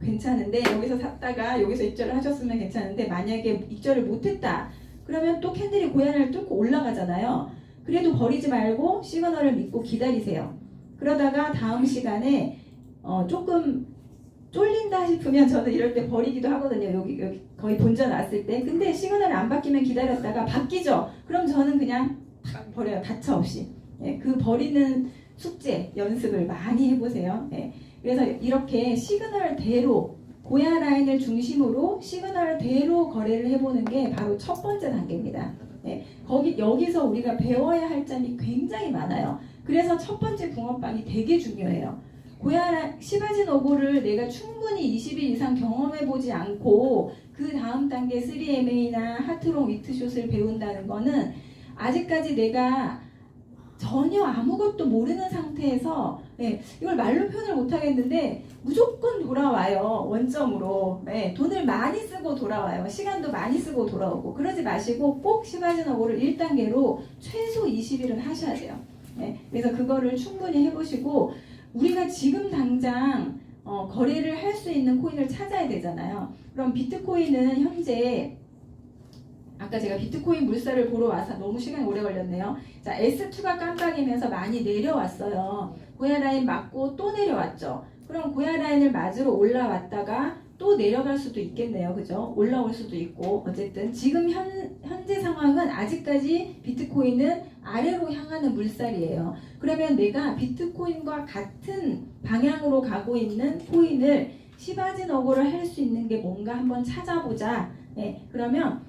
괜찮은데, 여기서 샀다가 여기서 익절을 하셨으면 괜찮은데, 만약에 익절을 못했다 그러면 또 캔들이 고야를 뚫고 올라가잖아요. 그래도 버리지 말고 시그널을 믿고 기다리세요. 그러다가 다음 시간에 조금 쫄린다 싶으면 저는 이럴 때 버리기도 하거든요. 여기 거의 본전 왔을 때. 근데 시그널이 안 바뀌면 기다렸다가 바뀌죠. 그럼 저는 그냥 탁 버려요. 가차 없이. 예, 그 버리는 숙제, 연습을 많이 해보세요. 예, 그래서 이렇게 시그널대로, 고야 라인을 중심으로 시그널대로 거래를 해보는 게 바로 첫 번째 단계입니다. 예, 여기서 우리가 배워야 할 점이 굉장히 많아요. 그래서 첫 번째 붕어빵이 되게 중요해요. 시바지 너고를 내가 충분히 20일 이상 경험해보지 않고 그 다음 단계 3MA나 하트롱 위트숏을 배운다는 거는 아직까지 내가 전혀 아무것도 모르는 상태에서, 예, 이걸 말로 표현을 못하겠는데 무조건 돌아와요. 원점으로. 예, 돈을 많이 쓰고 돌아와요. 시간도 많이 쓰고 돌아오고. 그러지 마시고 꼭 시바지 너고를 1단계로 최소 20일은 하셔야 돼요. 예, 그래서 그거를 충분히 해보시고, 우리가 지금 당장 거래를 할 수 있는 코인을 찾아야 되잖아요. 그럼 비트코인은 현재, 아까 제가 비트코인 물살을 보러 와서 너무 시간이 오래 걸렸네요. 자, S2가 깜빡이면서 많이 내려왔어요. 고야 라인 맞고 또 내려왔죠. 그럼 고야 라인을 맞으러 올라왔다가 또 내려갈 수도 있겠네요. 그죠? 올라올 수도 있고 어쨌든 지금 현재 상황은 아직까지 비트코인은 아래로 향하는 물살이에요. 그러면 내가 비트코인과 같은 방향으로 가고 있는 코인을 시바지노고를 할 수 있는 게 뭔가 한번 찾아보자. 네, 그러면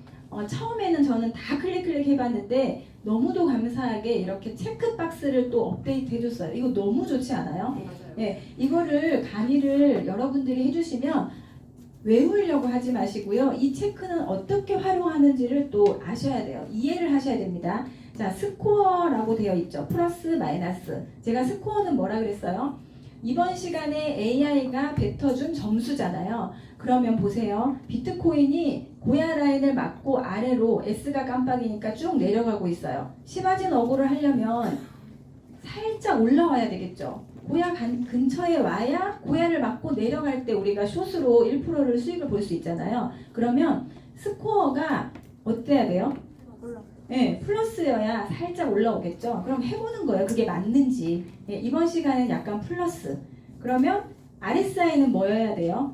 처음에는 저는 다 클릭 해봤는데 너무도 감사하게 이렇게 체크박스를 또 업데이트 해줬어요. 이거 너무 좋지 않아요? 네, 이거를 강의를 여러분들이 해주시면 외우려고 하지 마시고요. 이 체크는 어떻게 활용하는지를 또 아셔야 돼요. 이해를 하셔야 됩니다. 자, 스코어라고 되어 있죠. 플러스, 마이너스. 제가 스코어는 뭐라 그랬어요? 이번 시간에 AI가 뱉어준 점수잖아요. 그러면 보세요. 비트코인이 고야 라인을 맞고 아래로 S가 깜빡이니까 쭉 내려가고 있어요. 시바지노고를 하려면 살짝 올라와야 되겠죠. 고야 근처에 와야 고야를 맞고 내려갈 때 우리가 숏으로 1%를 수익을 볼 수 있잖아요. 그러면 스코어가 어때야 돼요? 네, 플러스여야 살짝 올라오겠죠. 그럼 해보는 거예요. 그게 맞는지. 네, 이번 시간은 약간 플러스. 그러면 RSI는 뭐여야 돼요?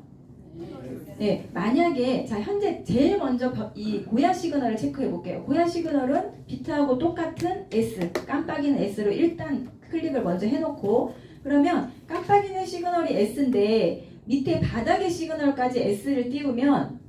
네, 만약에 자 현재 제일 먼저 이 고야 시그널을 체크해 볼게요. 고야 시그널은 비트하고 똑같은 S, 깜빡이는 S로 일단 클릭을 먼저 해놓고 그러면 깜빡이는 시그널이 S인데 밑에 바닥의 시그널까지 S를 띄우면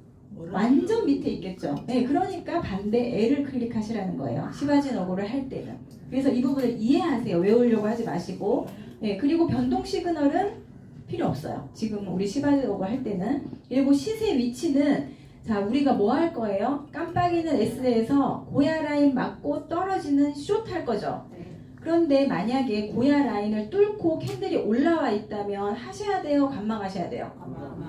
완전 밑에 있겠죠. 네, 그러니까 반대 L을 클릭하시라는 거예요. 시바지노고를 할 때는. 그래서 이 부분을 이해하세요. 외우려고 하지 마시고. 네, 그리고 변동 시그널은 필요 없어요. 지금 우리 시바지노고 할 때는. 그리고 시세 위치는 자 우리가 뭐 할 거예요? 깜빡이는 S에서 고야 라인 맞고 떨어지는 숏 할 거죠. 그런데 만약에 고야 라인을 뚫고 캔들이 올라와 있다면 하셔야 돼요? 관망하셔야 돼요?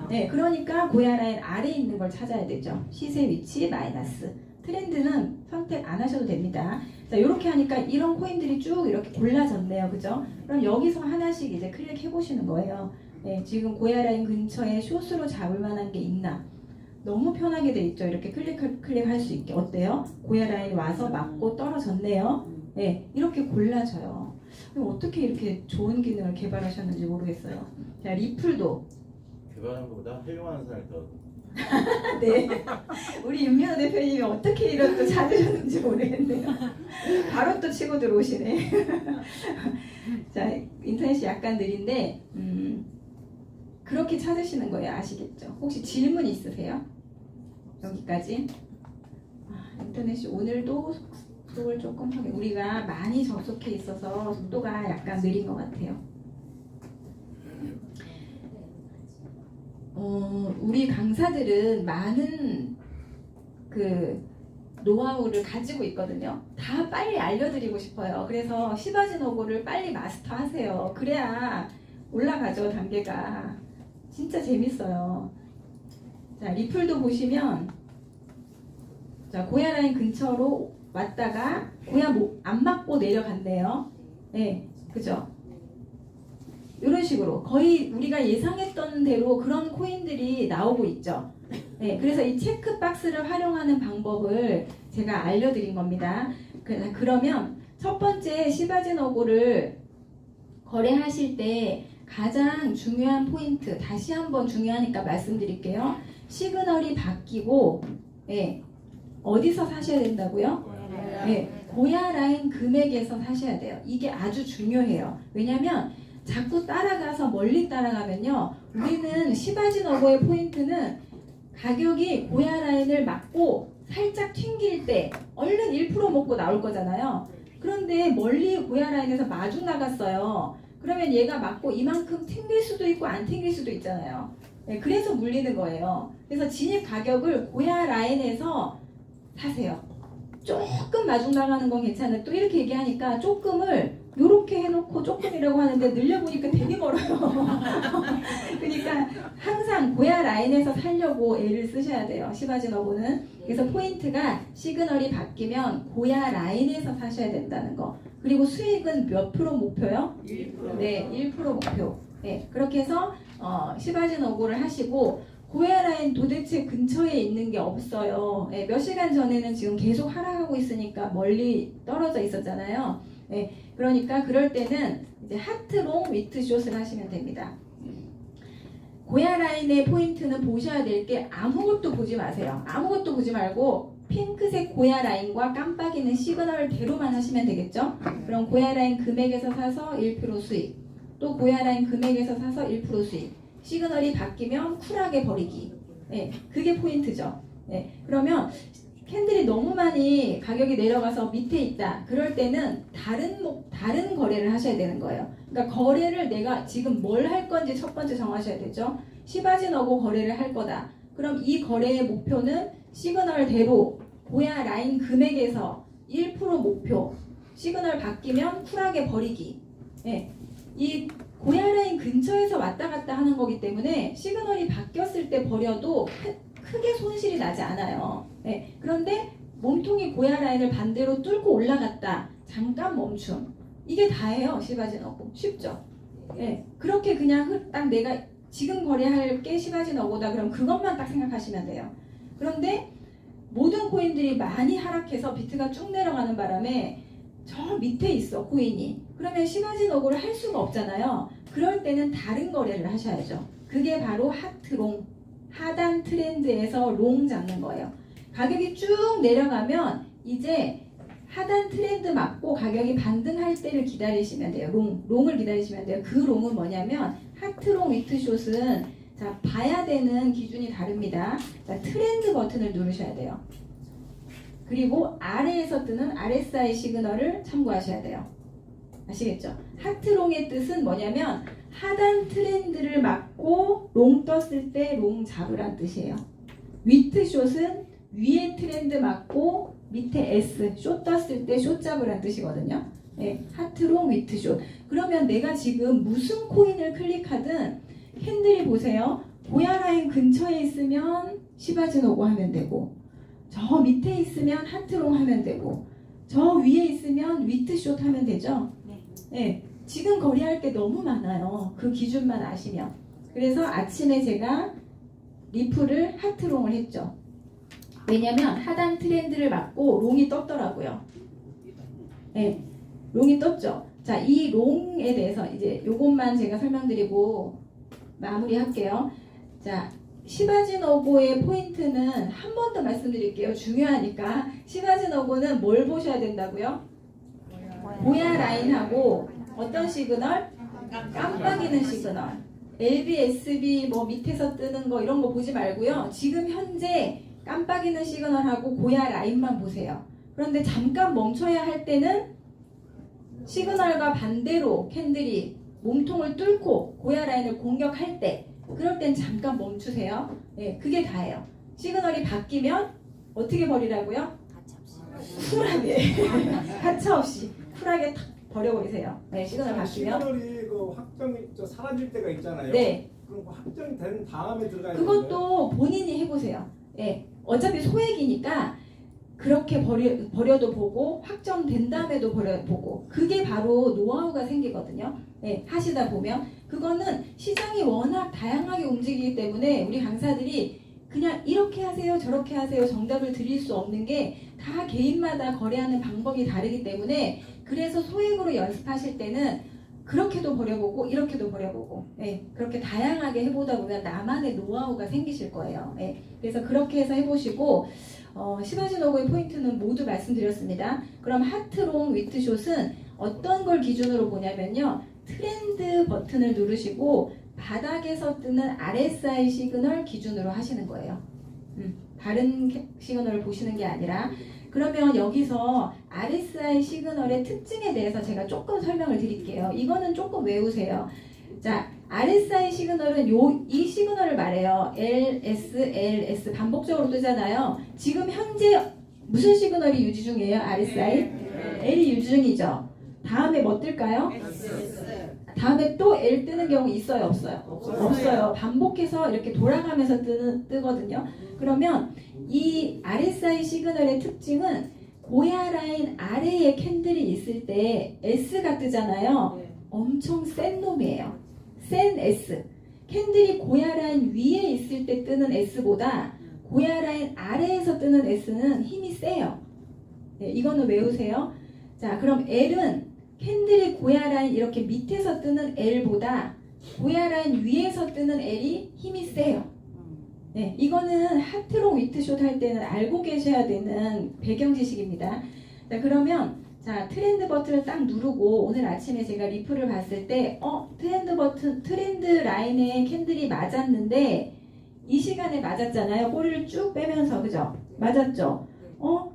네, 그러니까 고야 라인 아래에 있는 걸 찾아야 되죠. 시세 위치 마이너스. 트렌드는 선택 안 하셔도 됩니다. 자, 이렇게 하니까 이런 코인들이 쭉 이렇게 골라졌네요. 그죠? 그럼 여기서 하나씩 이제 클릭해 보시는 거예요. 네, 지금 고야 라인 근처에 숏으로 잡을 만한 게 있나? 너무 편하게 돼 있죠. 이렇게 클릭할 수 있게. 어때요? 고야 라인 와서 맞고 떨어졌네요. 네, 이렇게 골라져요. 어떻게 이렇게 좋은 기능을 개발하셨는지 모르겠어요. 자, 리플도. 개발한 것보다 활용하는 사람이 더. 네. 우리 윤민호 대표님이 어떻게 이런 또 찾으셨는지 모르겠네요. 바로 또 치고 들어오시네. 자, 인터넷이 약간 느린데, 그렇게 찾으시는 거예요. 아시겠죠? 혹시 질문 있으세요? 여기까지. 인터넷이 오늘도 속도를 조금 하게 우리가 많이 접속해 있어서 속도가 약간 느린 것 같아요. 우리 강사들은 많은 그 노하우를 가지고 있거든요. 다 빨리 알려드리고 싶어요. 그래서 시바지노고를 빨리 마스터하세요. 그래야 올라가죠, 단계가. 진짜 재밌어요. 자, 리플도 보시면 자, 고야 라인 근처로 왔다가 고야 안 맞고 내려갔네요. 네, 그죠? 이런 식으로 거의 우리가 예상했던 대로 그런 코인들이 나오고 있죠. 네, 그래서 이 체크박스를 활용하는 방법을 제가 알려드린 겁니다. 그러면 첫 번째 시바지노고를 거래하실 때 가장 중요한 포인트, 다시 한번 중요하니까 말씀드릴게요. 시그널이 바뀌고 어디서 사셔야 된다고요? 고야 라인 금액에서 사셔야 돼요. 이게 아주 중요해요. 왜냐면 자꾸 따라가서 멀리 따라가면요, 우리는 시바지노고의 포인트는 가격이 고야 라인을 맞고 살짝 튕길 때 얼른 1% 먹고 나올 거잖아요. 그런데 멀리 고야 라인에서 마주 나갔어요. 그러면 얘가 맞고 이만큼 튕길 수도 있고 안 튕길 수도 있잖아요. 네, 그래서 물리는 거예요. 그래서 진입 가격을 고야 라인에서 사세요. 조금 마중 나가는 건 괜찮아요. 또 이렇게 얘기하니까 조금을 요렇게 해놓고 조금이라고 하는데 늘려보니까 되게 멀어요. 그러니까 항상 고야 라인에서 살려고 애를 쓰셔야 돼요. 시바지노고는. 그래서 포인트가 시그널이 바뀌면 고야 라인에서 사셔야 된다는 거. 그리고 수익은 몇 프로 목표요? 1%. 네, 1% 목표. 네, 그렇게 해서 시바지노고를 하시고 고야 라인 도대체 근처에 있는 게 없어요. 네, 몇 시간 전에는 지금 계속 하락하고 있으니까 멀리 떨어져 있었잖아요. 네, 그러니까 그럴 때는 이제 하트롱 위트 숏을 하시면 됩니다. 고야 라인의 포인트는 보셔야 될 게 아무것도 보지 마세요. 아무것도 보지 말고 핑크색 고야 라인과 깜빡이는 시그널대로만 하시면 되겠죠? 그럼 고야 라인 금액에서 사서 1% 수익, 또 고야 라인 금액에서 사서 1% 수익, 시그널이 바뀌면 쿨하게 버리기. 네, 그게 포인트죠. 네, 그러면 캔들이 너무 많이 가격이 내려가서 밑에 있다. 그럴 때는 다른 거래를 하셔야 되는 거예요. 그러니까 거래를 내가 지금 뭘 할 건지 첫 번째 정하셔야 되죠. 시바진하고 거래를 할 거다. 그럼 이 거래의 목표는 시그널대로 고야 라인 금액에서 1% 목표. 시그널 바뀌면 쿨하게 버리기. 예, 이 고야 라인 근처에서 왔다 갔다 하는 거기 때문에 시그널이 바뀌었을 때 버려도 크게 손실이 나지 않아요. 네, 그런데 몸통이 고야 라인을 반대로 뚫고 올라갔다. 잠깐 멈춤. 이게 다예요. 시바진어고. 쉽죠? 네, 그렇게 그냥 딱 내가 지금 거래할 게 시바진어고다. 그럼 그것만 딱 생각하시면 돼요. 그런데 모든 코인들이 많이 하락해서 비트가 쭉 내려가는 바람에 저 밑에 있어 코인이. 그러면 시바진어고를 할 수가 없잖아요. 그럴 때는 다른 거래를 하셔야죠. 그게 바로 하트롱. 하단 트렌드에서 롱 잡는 거예요. 가격이 쭉 내려가면 이제 하단 트렌드 맞고 가격이 반등할 때를 기다리시면 돼요. 롱을 기다리시면 돼요. 그 롱은 뭐냐면 하트롱 위트숏은 자 봐야 되는 기준이 다릅니다. 자 트렌드 버튼을 누르셔야 돼요. 그리고 아래에서 뜨는 RSI 시그널을 참고하셔야 돼요. 아시겠죠? 하트롱의 뜻은 뭐냐면 하단 트렌드를 막고 롱 떴을 때 롱 잡으란 뜻이에요. 위트숏은 위에 트렌드 막고 밑에 S, 숏 떴을 때 숏 잡으란 뜻이거든요. 네, 하트롱 위트숏. 그러면 내가 지금 무슨 코인을 클릭하든 캔들이 보세요. 고야 라인 근처에 있으면 시바진오고 하면 되고 저 밑에 있으면 하트롱 하면 되고 저 위에 있으면 위트숏 하면 되죠. 네, 지금 거래할 게 너무 많아요. 그 기준만 아시면. 그래서 아침에 제가 리플을 하트롱을 했죠. 왜냐면 하단 트렌드를 막고 롱이 떴더라고요. 네, 롱이 떴죠. 자, 이 롱에 대해서 이제 요것만 제가 설명드리고 마무리할게요. 자, 시바진어고의 포인트는 한 번 더 말씀드릴게요. 중요하니까. 시바진어고는 뭘 보셔야 된다고요? 고야 라인하고 어떤 시그널? 깜빡이는 시그널. LB, SB 밑에서 뜨는 거 이런 거 보지 말고요. 지금 현재 깜빡이는 시그널하고 고야 라인만 보세요. 그런데 잠깐 멈춰야 할 때는 시그널과 반대로 캔들이 몸통을 뚫고 고야 라인을 공격할 때 그럴 땐 잠깐 멈추세요. 네, 그게 다예요. 시그널이 바뀌면 어떻게 버리라고요? 쿨하게 가차없이 쿨하게 탁 버려버리세요. 네, 시그널 바뀌면 시그널이 그 확정이 사라질 때가 있잖아요. 네. 그럼 확정이 된 다음에 들어가야 되는데 그것도 본인이 해보세요. 네, 어차피 소액이니까 그렇게 버려도 보고 확정된 다음에도 버려보고 그게 바로 노하우가 생기거든요. 네, 하시다 보면 그거는 시장이 워낙 다양하게 움직이기 때문에 우리 강사들이 그냥 이렇게 하세요 저렇게 하세요 정답을 드릴 수 없는 게 다 개인마다 거래하는 방법이 다르기 때문에 그래서 소액으로 연습하실 때는 그렇게도 버려보고 이렇게도 버려보고 네, 그렇게 다양하게 해보다 보면 나만의 노하우가 생기실 거예요. 네, 그래서 그렇게 해서 해보시고 시바진오고의 포인트는 모두 말씀드렸습니다. 그럼 하트롱 위트숏은 어떤 걸 기준으로 보냐면요. 트렌드 버튼을 누르시고 바닥에서 뜨는 RSI 시그널 기준으로 하시는 거예요. 다른 시그널을 보시는 게 아니라 그러면 여기서 RSI 시그널의 특징에 대해서 제가 조금 설명을 드릴게요. 이거는 조금 외우세요. 자, RSI 시그널은 이 시그널을 말해요. LS, LS 반복적으로 뜨잖아요. 지금 현재 무슨 시그널이 유지 중이에요? RSI? L이 유지 중이죠. 다음에 뭐 뜰까요? 다음에 또 L 뜨는 경우 있어요? 없어요? 없어요. 반복해서 이렇게 돌아가면서 뜨거든요. 그러면 이 RSI 시그널의 특징은 고야 라인 아래에 캔들이 있을 때 S가 뜨잖아요. 엄청 센 놈이에요. 센 S. 캔들이 고야 라인 위에 있을 때 뜨는 S보다 고야 라인 아래에서 뜨는 S는 힘이 세요. 네, 이거는 외우세요. 자, 그럼 L은 캔들이 고야 라인 이렇게 밑에서 뜨는 L보다 고야라인 위에서 뜨는 L이 힘이 세요. 네, 이거는 하트로 위트숏 할 때는 알고 계셔야 되는 배경 지식입니다. 자, 그러면 자, 트렌드 버튼을 딱 누르고 오늘 아침에 제가 리플을 봤을 때 트렌드 라인에 캔들이 맞았는데 이 시간에 맞았잖아요. 꼬리를 쭉 빼면서 그죠? 맞았죠?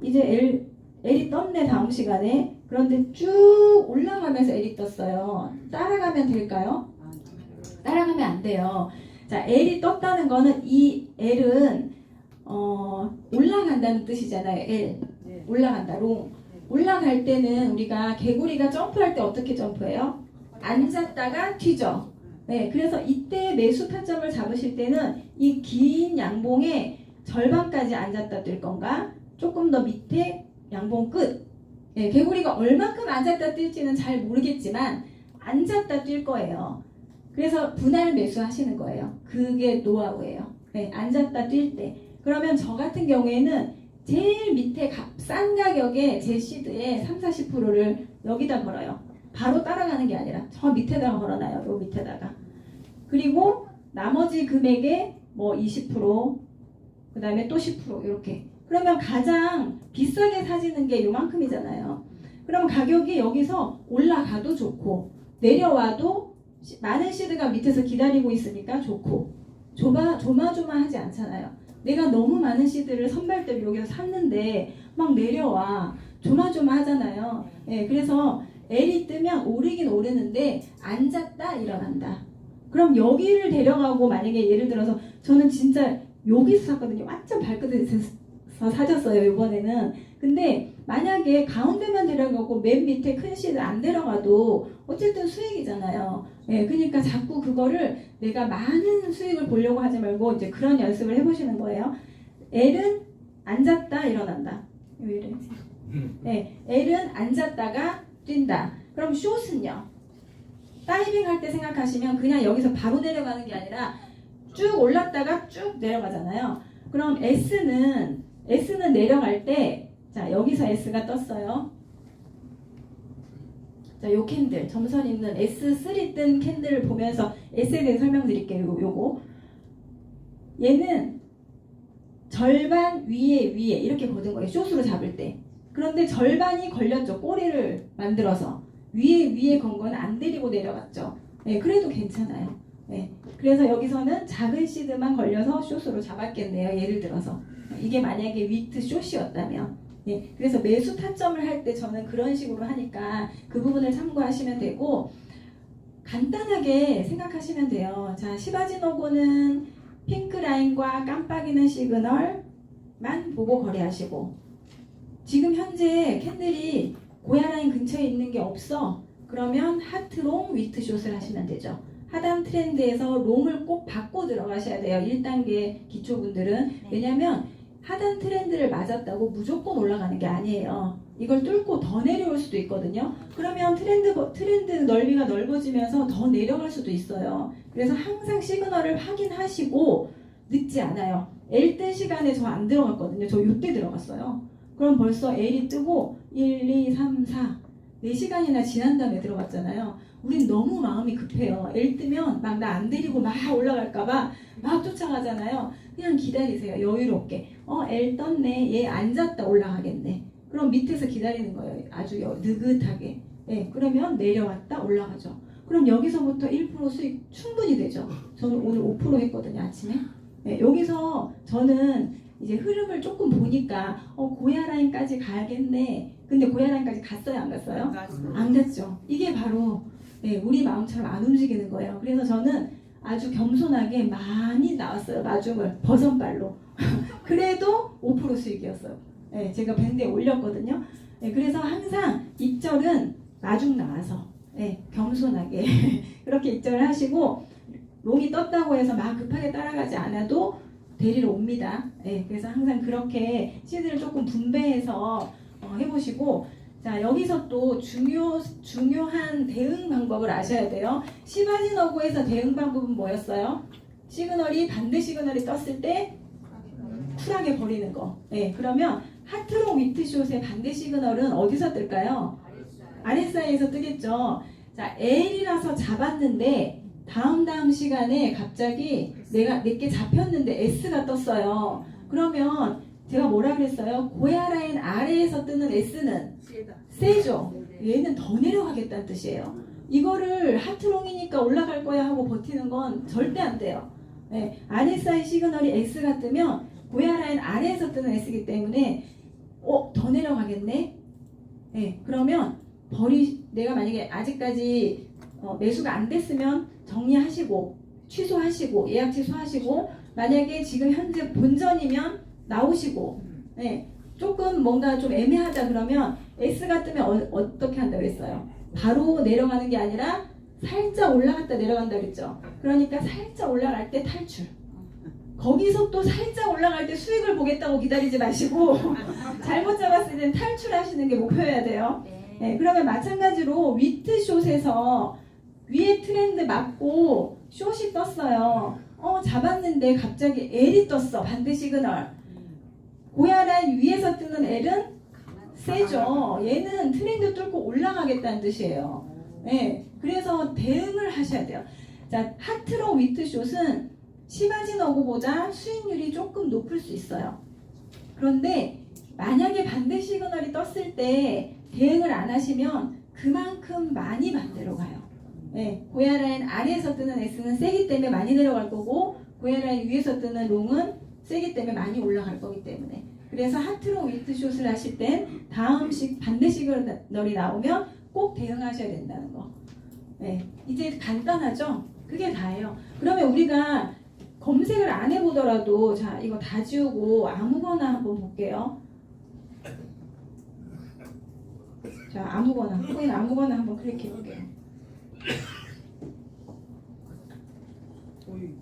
이제 L이 떴네 다음 시간에. 그런데 쭉 올라가면서 L이 떴어요. 따라가면 될까요? 따라가면 안 돼요. 자, L이 떴다는 거는 이 L은 올라간다는 뜻이잖아요. L. 올라간다. 롱. 올라갈 때는 우리가 개구리가 점프할 때 어떻게 점프해요? 앉았다가 튀죠. 네, 그래서 이때 매수 타점을 잡으실 때는 이 긴 양봉의 절반까지 앉았다 뛸 건가? 조금 더 밑에 양봉 끝. 네, 개구리가 얼만큼 앉았다 뛸지는 잘 모르겠지만 앉았다 뛸 거예요. 그래서 분할 매수 하시는 거예요. 그게 노하우예요. 네, 앉았다 뛸 때. 그러면 저 같은 경우에는 제일 밑에 싼 가격에 제 시드에 30-40%를 여기다 걸어요. 바로 따라가는 게 아니라 저 밑에다가 걸어놔요. 요 밑에다가. 그리고 나머지 금액에 뭐 20%, 그 다음에 또 10% 이렇게. 그러면 가장 비싸게 사지는 게 요만큼이잖아요. 그럼 가격이 여기서 올라가도 좋고 내려와도 많은 시드가 밑에서 기다리고 있으니까 좋고 조마조마하지 않잖아요. 내가 너무 많은 시드를 선발대로 여기서 샀는데 막 내려와 조마조마하잖아요. 예, 그래서 L이 뜨면 오르긴 오르는데 앉았다 일어난다. 그럼 여기를 데려가고 만약에 예를 들어서 저는 진짜 여기서 샀거든요. 완전 발끝에서 사셨어요 이번에는. 근데 만약에 가운데만 데려가고 맨 밑에 큰 시드 안 데려가도 어쨌든 수익이잖아요. 예, 그러니까 자꾸 그거를 내가 많은 수익을 보려고 하지 말고 이제 그런 연습을 해보시는 거예요. L은 앉았다 일어난다. 왜 이래? 예, L은 앉았다가 뛴다. 그럼 숏은요? 다이빙 할 때 생각하시면 그냥 여기서 바로 내려가는 게 아니라 쭉 올랐다가 쭉 내려가잖아요. 그럼 S는 내려갈 때 자, 여기서 S가 떴어요. 자, 요 캔들, 점선 있는 S3 뜬 캔들을 보면서 S에 대해 설명드릴게요. 요거. 얘는 절반 위에 이렇게 거둔 거예요. 숏으로 잡을 때. 그런데 절반이 걸렸죠. 꼬리를 만들어서. 위에 건 건 안 데리고 내려갔죠. 네, 그래도 괜찮아요. 네, 그래서 여기서는 작은 시드만 걸려서 숏으로 잡았겠네요. 예를 들어서. 이게 만약에 위트 숏이었다면. 네, 그래서 매수 타점을 할 때 저는 그런 식으로 하니까 그 부분을 참고하시면 되고 간단하게 생각하시면 돼요. 자, 시바지노고는 핑크 라인과 깜빡이는 시그널만 보고 거래하시고 지금 현재 캔들이 고야 라인 근처에 있는 게 없어. 그러면 하트롱 위트숏을 하시면 되죠. 하단 트렌드에서 롱을 꼭 받고 들어가셔야 돼요. 1단계 기초분들은. 왜냐면 하단 트렌드를 맞았다고 무조건 올라가는 게 아니에요. 이걸 뚫고 더 내려올 수도 있거든요. 그러면 트렌드 넓이가 넓어지면서 더 내려갈 수도 있어요. 그래서 항상 시그널을 확인하시고 늦지 않아요. L 뜬 시간에 저 안 들어갔거든요. 저 요때 들어갔어요. 그럼 벌써 L이 뜨고 1, 2, 3, 4 4시간이나 지난 다음에 들어갔잖아요. 우린 너무 마음이 급해요. L 뜨면 막 나 안 데리고 막 올라갈까봐 막 쫓아가잖아요. 그냥 기다리세요. 여유롭게. L 떴네. 얘 앉았다 올라가겠네. 그럼 밑에서 기다리는 거예요. 아주 느긋하게. 네, 그러면 내려왔다 올라가죠. 그럼 여기서부터 1% 수익 충분히 되죠. 저는 오늘 5% 했거든요. 아침에. 네, 여기서 저는 이제 흐름을 조금 보니까 고야 라인까지 가겠네. 근데 고야 라인까지 갔어요? 안 갔어요? 안 갔죠. 이게 바로 네, 우리 마음처럼 안 움직이는 거예요. 그래서 저는 아주 겸손하게 많이 나왔어요. 마중을 버선발로. 그래도 5% 수익이었어요. 네, 제가 밴드에 올렸거든요. 네, 그래서 항상 입절은 마중 나와서 네, 겸손하게 그렇게 입절을 하시고 롱이 떴다고 해서 막 급하게 따라가지 않아도 데리러 옵니다. 네, 그래서 항상 그렇게 시드를 조금 분배해서 해보시고 자, 여기서 또 중요한 대응 방법을 아셔야 돼요. 시바지노고에서 대응 방법은 뭐였어요? 시그널이 반대 시그널이 떴을 때 쿨하게 버리는 거. 네, 그러면 하트롱 위트숏의 반대 시그널은 어디서 뜰까요? RSI에서 뜨겠죠. 자, L이라서 잡았는데 다음 시간에 갑자기 내게 잡혔는데 S가 떴어요. 그러면 제가 뭐라 그랬어요? 고야 라인 아래에서 뜨는 S는 세죠. 얘는 더 내려가겠다는 뜻이에요. 이거를 하트롱이니까 올라갈 거야 하고 버티는 건 절대 안 돼요. 네, RSI 시그널이 S가 뜨면 고야 라인 아래에서 뜨는 S이기 때문에 더 내려가겠네. 네, 그러면 내가 만약에 아직까지 매수가 안 됐으면 정리하시고 취소하시고 예약 취소하시고 만약에 지금 현재 본전이면 나오시고 네, 조금 뭔가 좀 애매하다 그러면 S가 뜨면 어떻게 한다고 그랬어요? 바로 내려가는 게 아니라 살짝 올라갔다 내려간다 그랬죠. 그러니까 살짝 올라갈 때 탈출. 거기서 또 살짝 올라갈 때 수익을 보겠다고 기다리지 마시고 잘못 잡았을 때는 탈출하시는 게 목표여야 돼요. 네, 그러면 마찬가지로 위트숏에서 위에 트렌드 맞고 숏이 떴어요. 잡았는데 갑자기 L이 떴어. 반대 시그널. 고야 라인 위에서 뜨는 L은 세죠. 얘는 트렌드 뚫고 올라가겠다는 뜻이에요. 네, 그래서 대응을 하셔야 돼요. 자, 하트롱 위트숏은 시바진 어구보다 수익률이 조금 높을 수 있어요. 그런데 만약에 반대 시그널이 떴을 때 대응을 안 하시면 그만큼 많이 반대로 가요. 네, 고야 라인 아래에서 뜨는 S는 세기 때문에 많이 내려갈 거고 고야 라인 위에서 뜨는 롱은 세기 때문에 많이 올라갈 거기 때문에 그래서 하트롱 위트숏을 하실 땐 반대 시그널이 나오면 꼭 대응하셔야 된다는 거. 네, 이제 간단하죠? 그게 다예요. 그러면 우리가 검색을 안 해보더라도 자 이거 다 지우고 아무거나 한번 볼게요. 자 아무거나 코인 아무거나 한번 클릭해 볼게요.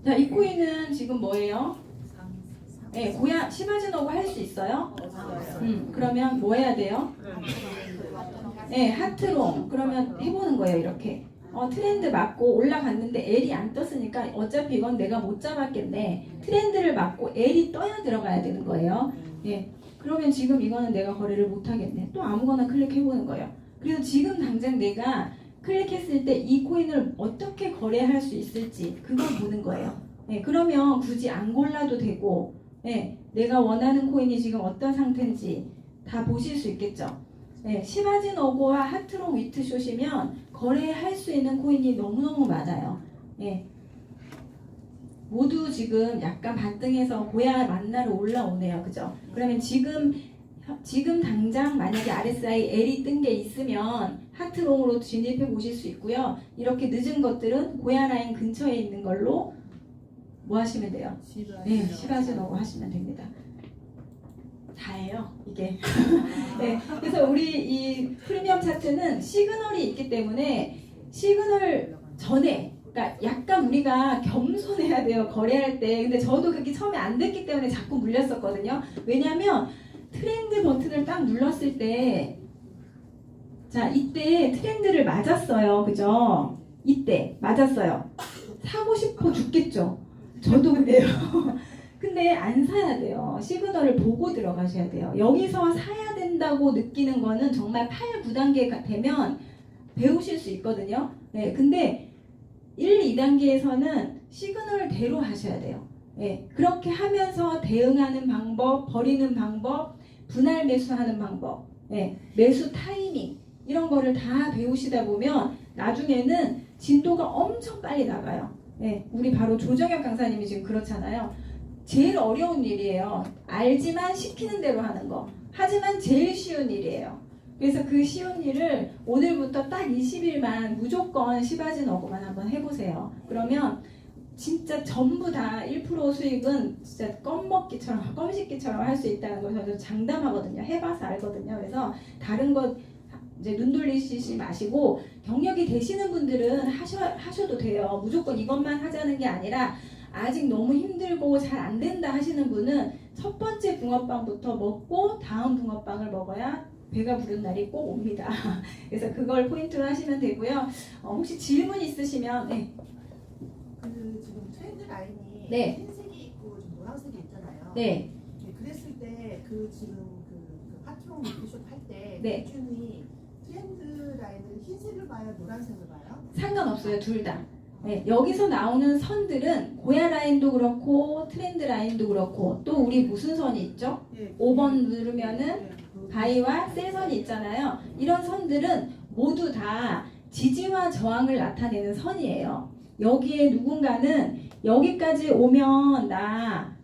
자 이 코인은 지금 뭐예요? 네, 시바진 어구 할 수 있어요? 그러면 뭐 해야 돼요? 네, 하트롱. 그러면 해보는 거예요, 이렇게. 트렌드 맞고 올라갔는데 L이 안 떴으니까 어차피 이건 내가 못 잡았겠네. 트렌드를 맞고 L이 떠야 들어가야 되는 거예요. 예. 그러면 지금 이거는 내가 거래를 못 하겠네. 또 아무거나 클릭해보는 거예요. 그래서 지금 당장 내가 클릭했을 때 이 코인을 어떻게 거래할 수 있을지 그걸 보는 거예요. 예, 그러면 굳이 안 골라도 되고 예, 내가 원하는 코인이 지금 어떤 상태인지 다 보실 수 있겠죠. 네, 시바진 어고와 하트롱 위트숏이면 거래할 수 있는 코인이 너무너무 많아요. 예. 모두 지금 약간 반등해서 고야 만나러 올라오네요. 그죠? 그러면 지금 당장 만약에 RSI L이 뜬 게 있으면 하트롱으로 진입해 보실 수 있고요. 이렇게 늦은 것들은 고야 라인 근처에 있는 걸로 뭐 하시면 돼요? 네, 시바진 어고 하시면 됩니다. 다예요, 이게. 네, 그래서 우리 이 프리미엄 차트는 시그널이 있기 때문에 시그널 전에, 그러니까 약간 우리가 겸손해야 돼요, 거래할 때. 근데 저도 그게 처음에 안 됐기 때문에 자꾸 물렸었거든요. 왜냐면 트렌드 버튼을 딱 눌렀을 때, 자, 이때 트렌드를 맞았어요, 그죠? 이때 맞았어요. 사고 싶어 죽겠죠. 저도 그래요. 근데 안 사야 돼요. 시그널을 보고 들어가셔야 돼요. 여기서 사야 된다고 느끼는 거는 정말 8, 9단계가 되면 배우실 수 있거든요. 네, 근데 1, 2단계에서는 시그널대로 하셔야 돼요. 네, 그렇게 하면서 대응하는 방법, 버리는 방법, 분할 매수하는 방법, 네, 매수 타이밍 이런 거를 다 배우시다 보면 나중에는 진도가 엄청 빨리 나가요. 네, 우리 바로 조정혁 강사님이 지금 그렇잖아요. 제일 어려운 일이에요. 알지만 시키는 대로 하는 거. 하지만 제일 쉬운 일이에요. 그래서 그 쉬운 일을 오늘부터 딱 20일만 무조건 시바진 어고만 한번 해보세요. 그러면 진짜 전부 다 1% 수익은 진짜 껌먹기처럼 껌씹기처럼 할 수 있다는 걸 저도 장담하거든요. 해봐서 알거든요. 그래서 다른 것 이제 눈 돌리시지 마시고 경력이 되시는 분들은 하셔도 돼요. 무조건 이것만 하자는 게 아니라 아직 너무 힘들고 잘 안 된다 하시는 분은 첫 번째 붕어빵부터 먹고 다음 붕어빵을 먹어야 배가 부른 날이 꼭 옵니다. 그래서 그걸 포인트로 하시면 되고요. 혹시 질문 있으시면 네. 그 지금 트렌드 라인이 네. 흰색이 있고 좀 노란색이 있잖아요. 네. 네, 그랬을 때 그 지금 그 파트롱 위크숍 할 때 네. 기준이 트렌드 라인을 흰색을 봐요, 노란색을 봐요? 상관없어요. 둘 다. 네, 여기서 나오는 선들은 고야 라인도 그렇고 트렌드 라인도 그렇고 또 우리 무슨 선이 있죠? 예. 5번 누르면은 예, 그- 바위와 셀선이 있잖아요. 이런 선들은 모두 다 지지와 저항을 나타내는 선이에요. 여기에 누군가는 여기까지 오면 나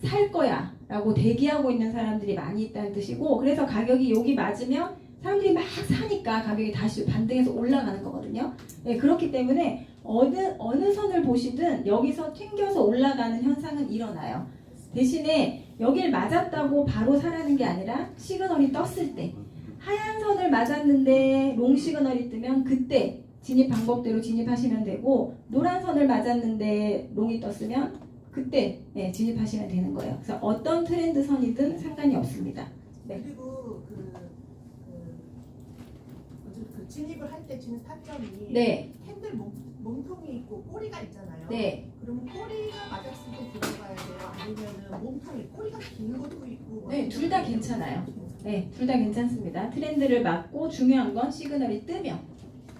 살 거야 라고 대기하고 있는 사람들이 많이 있다는 뜻이고, 그래서 가격이 여기 맞으면 사람들이 막 사니까 가격이 다시 반등해서 올라가는 거거든요. 네, 그렇기 때문에 어느 선을 보시든 여기서 튕겨서 올라가는 현상은 일어나요. 대신에 여길 맞았다고 바로 사라는 게 아니라 시그널이 떴을 때, 하얀 선을 맞았는데 롱 시그널이 뜨면 그때 진입 방법대로 진입하시면 되고, 노란 선을 맞았는데 롱이 떴으면 그때 진입하시면 되는 거예요. 그래서 어떤 트렌드 선이든 상관이 없습니다. 네. 그리고 그 진입을 할 때 진입 타점이 네, 핸들 몸통이 있고 꼬리가 있잖아요. 네. 그러면 꼬리가 맞았을 때 들어가야 돼요? 아니면은 몸통이 꼬리가 긴 것도 있고? 네, 둘 다 괜찮아요. 네, 둘 다 괜찮습니다. 트렌드를 맞고 중요한 건 시그널이 뜨면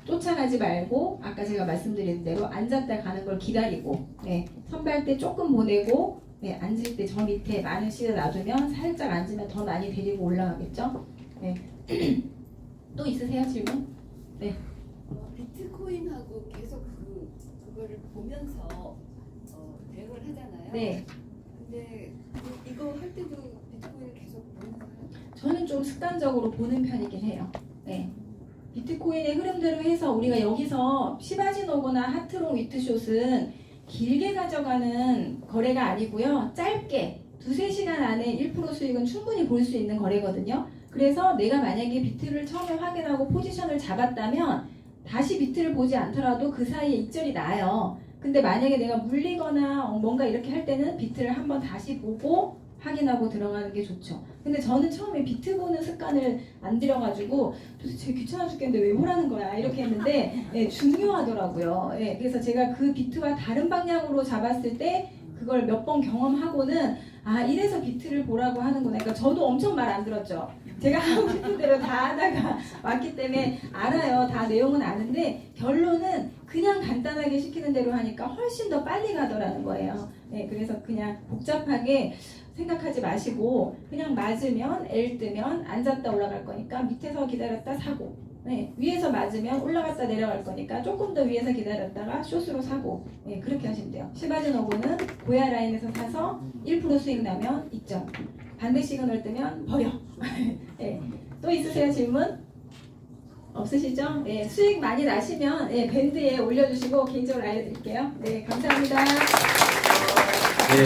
쫓아가지 말고 아까 제가 말씀드린 대로 앉았다 가는 걸 기다리고, 선발 때 조금 보내고, 앉을 때 저 밑에 많은 시간 놔두면 살짝 앉으면 더 많이 데리고 올라가겠죠. 또 있으세요 질문? 비트코인하고 계속 그거를 보면서 대응을 하잖아요. 네, 근데 이거 할 때도 비트코인을 계속 보는 거예요? 저는 좀 습관적으로 보는 편이긴 해요. 네. 비트코인의 흐름대로 해서 우리가 여기서 시바지노거나 하트롱 위트숏은 길게 가져가는 거래가 아니고요. 짧게 2-3시간 안에 1% 수익은 충분히 볼 수 있는 거래거든요. 그래서 내가 만약에 비트를 처음에 확인하고 포지션을 잡았다면 다시 비트를 보지 않더라도 그 사이에 익절이 나요. 근데 만약에 내가 물리거나 뭔가 이렇게 할 때는 비트를 한번 다시 보고 확인하고 들어가는 게 좋죠. 근데 저는 처음에 비트 보는 습관을 안 들여가지고 도대체 귀찮아 죽겠는데 왜 보라는 거야 이렇게 했는데 중요하더라고요. 그래서 제가 그 비트와 다른 방향으로 잡았을 때 그걸 몇 번 경험하고는 이래서 비트를 보라고 하는구나. 그러니까 저도 엄청 말 안 들었죠. 제가 하고 싶은 대로 다 하다가 왔기 때문에 알아요. 다 내용은 아는데 결론은 그냥 간단하게 시키는 대로 하니까 훨씬 더 빨리 가더라는 거예요. 그래서 그냥 복잡하게 생각하지 마시고 그냥 맞으면 L 뜨면 앉았다 올라갈 거니까 밑에서 기다렸다 사고, 위에서 맞으면 올라갔다 내려갈 거니까 조금 더 위에서 기다렸다가 숏으로 사고, 그렇게 하시면 돼요. 시바지노고는 고야 라인에서 사서 1% 수익 나면 익점, 반대 시그널 뜨면 버려. 또 있으세요 질문? 없으시죠? 수익 많이 나시면 밴드에 올려주시고 개인적으로 알려드릴게요. 감사합니다. 네.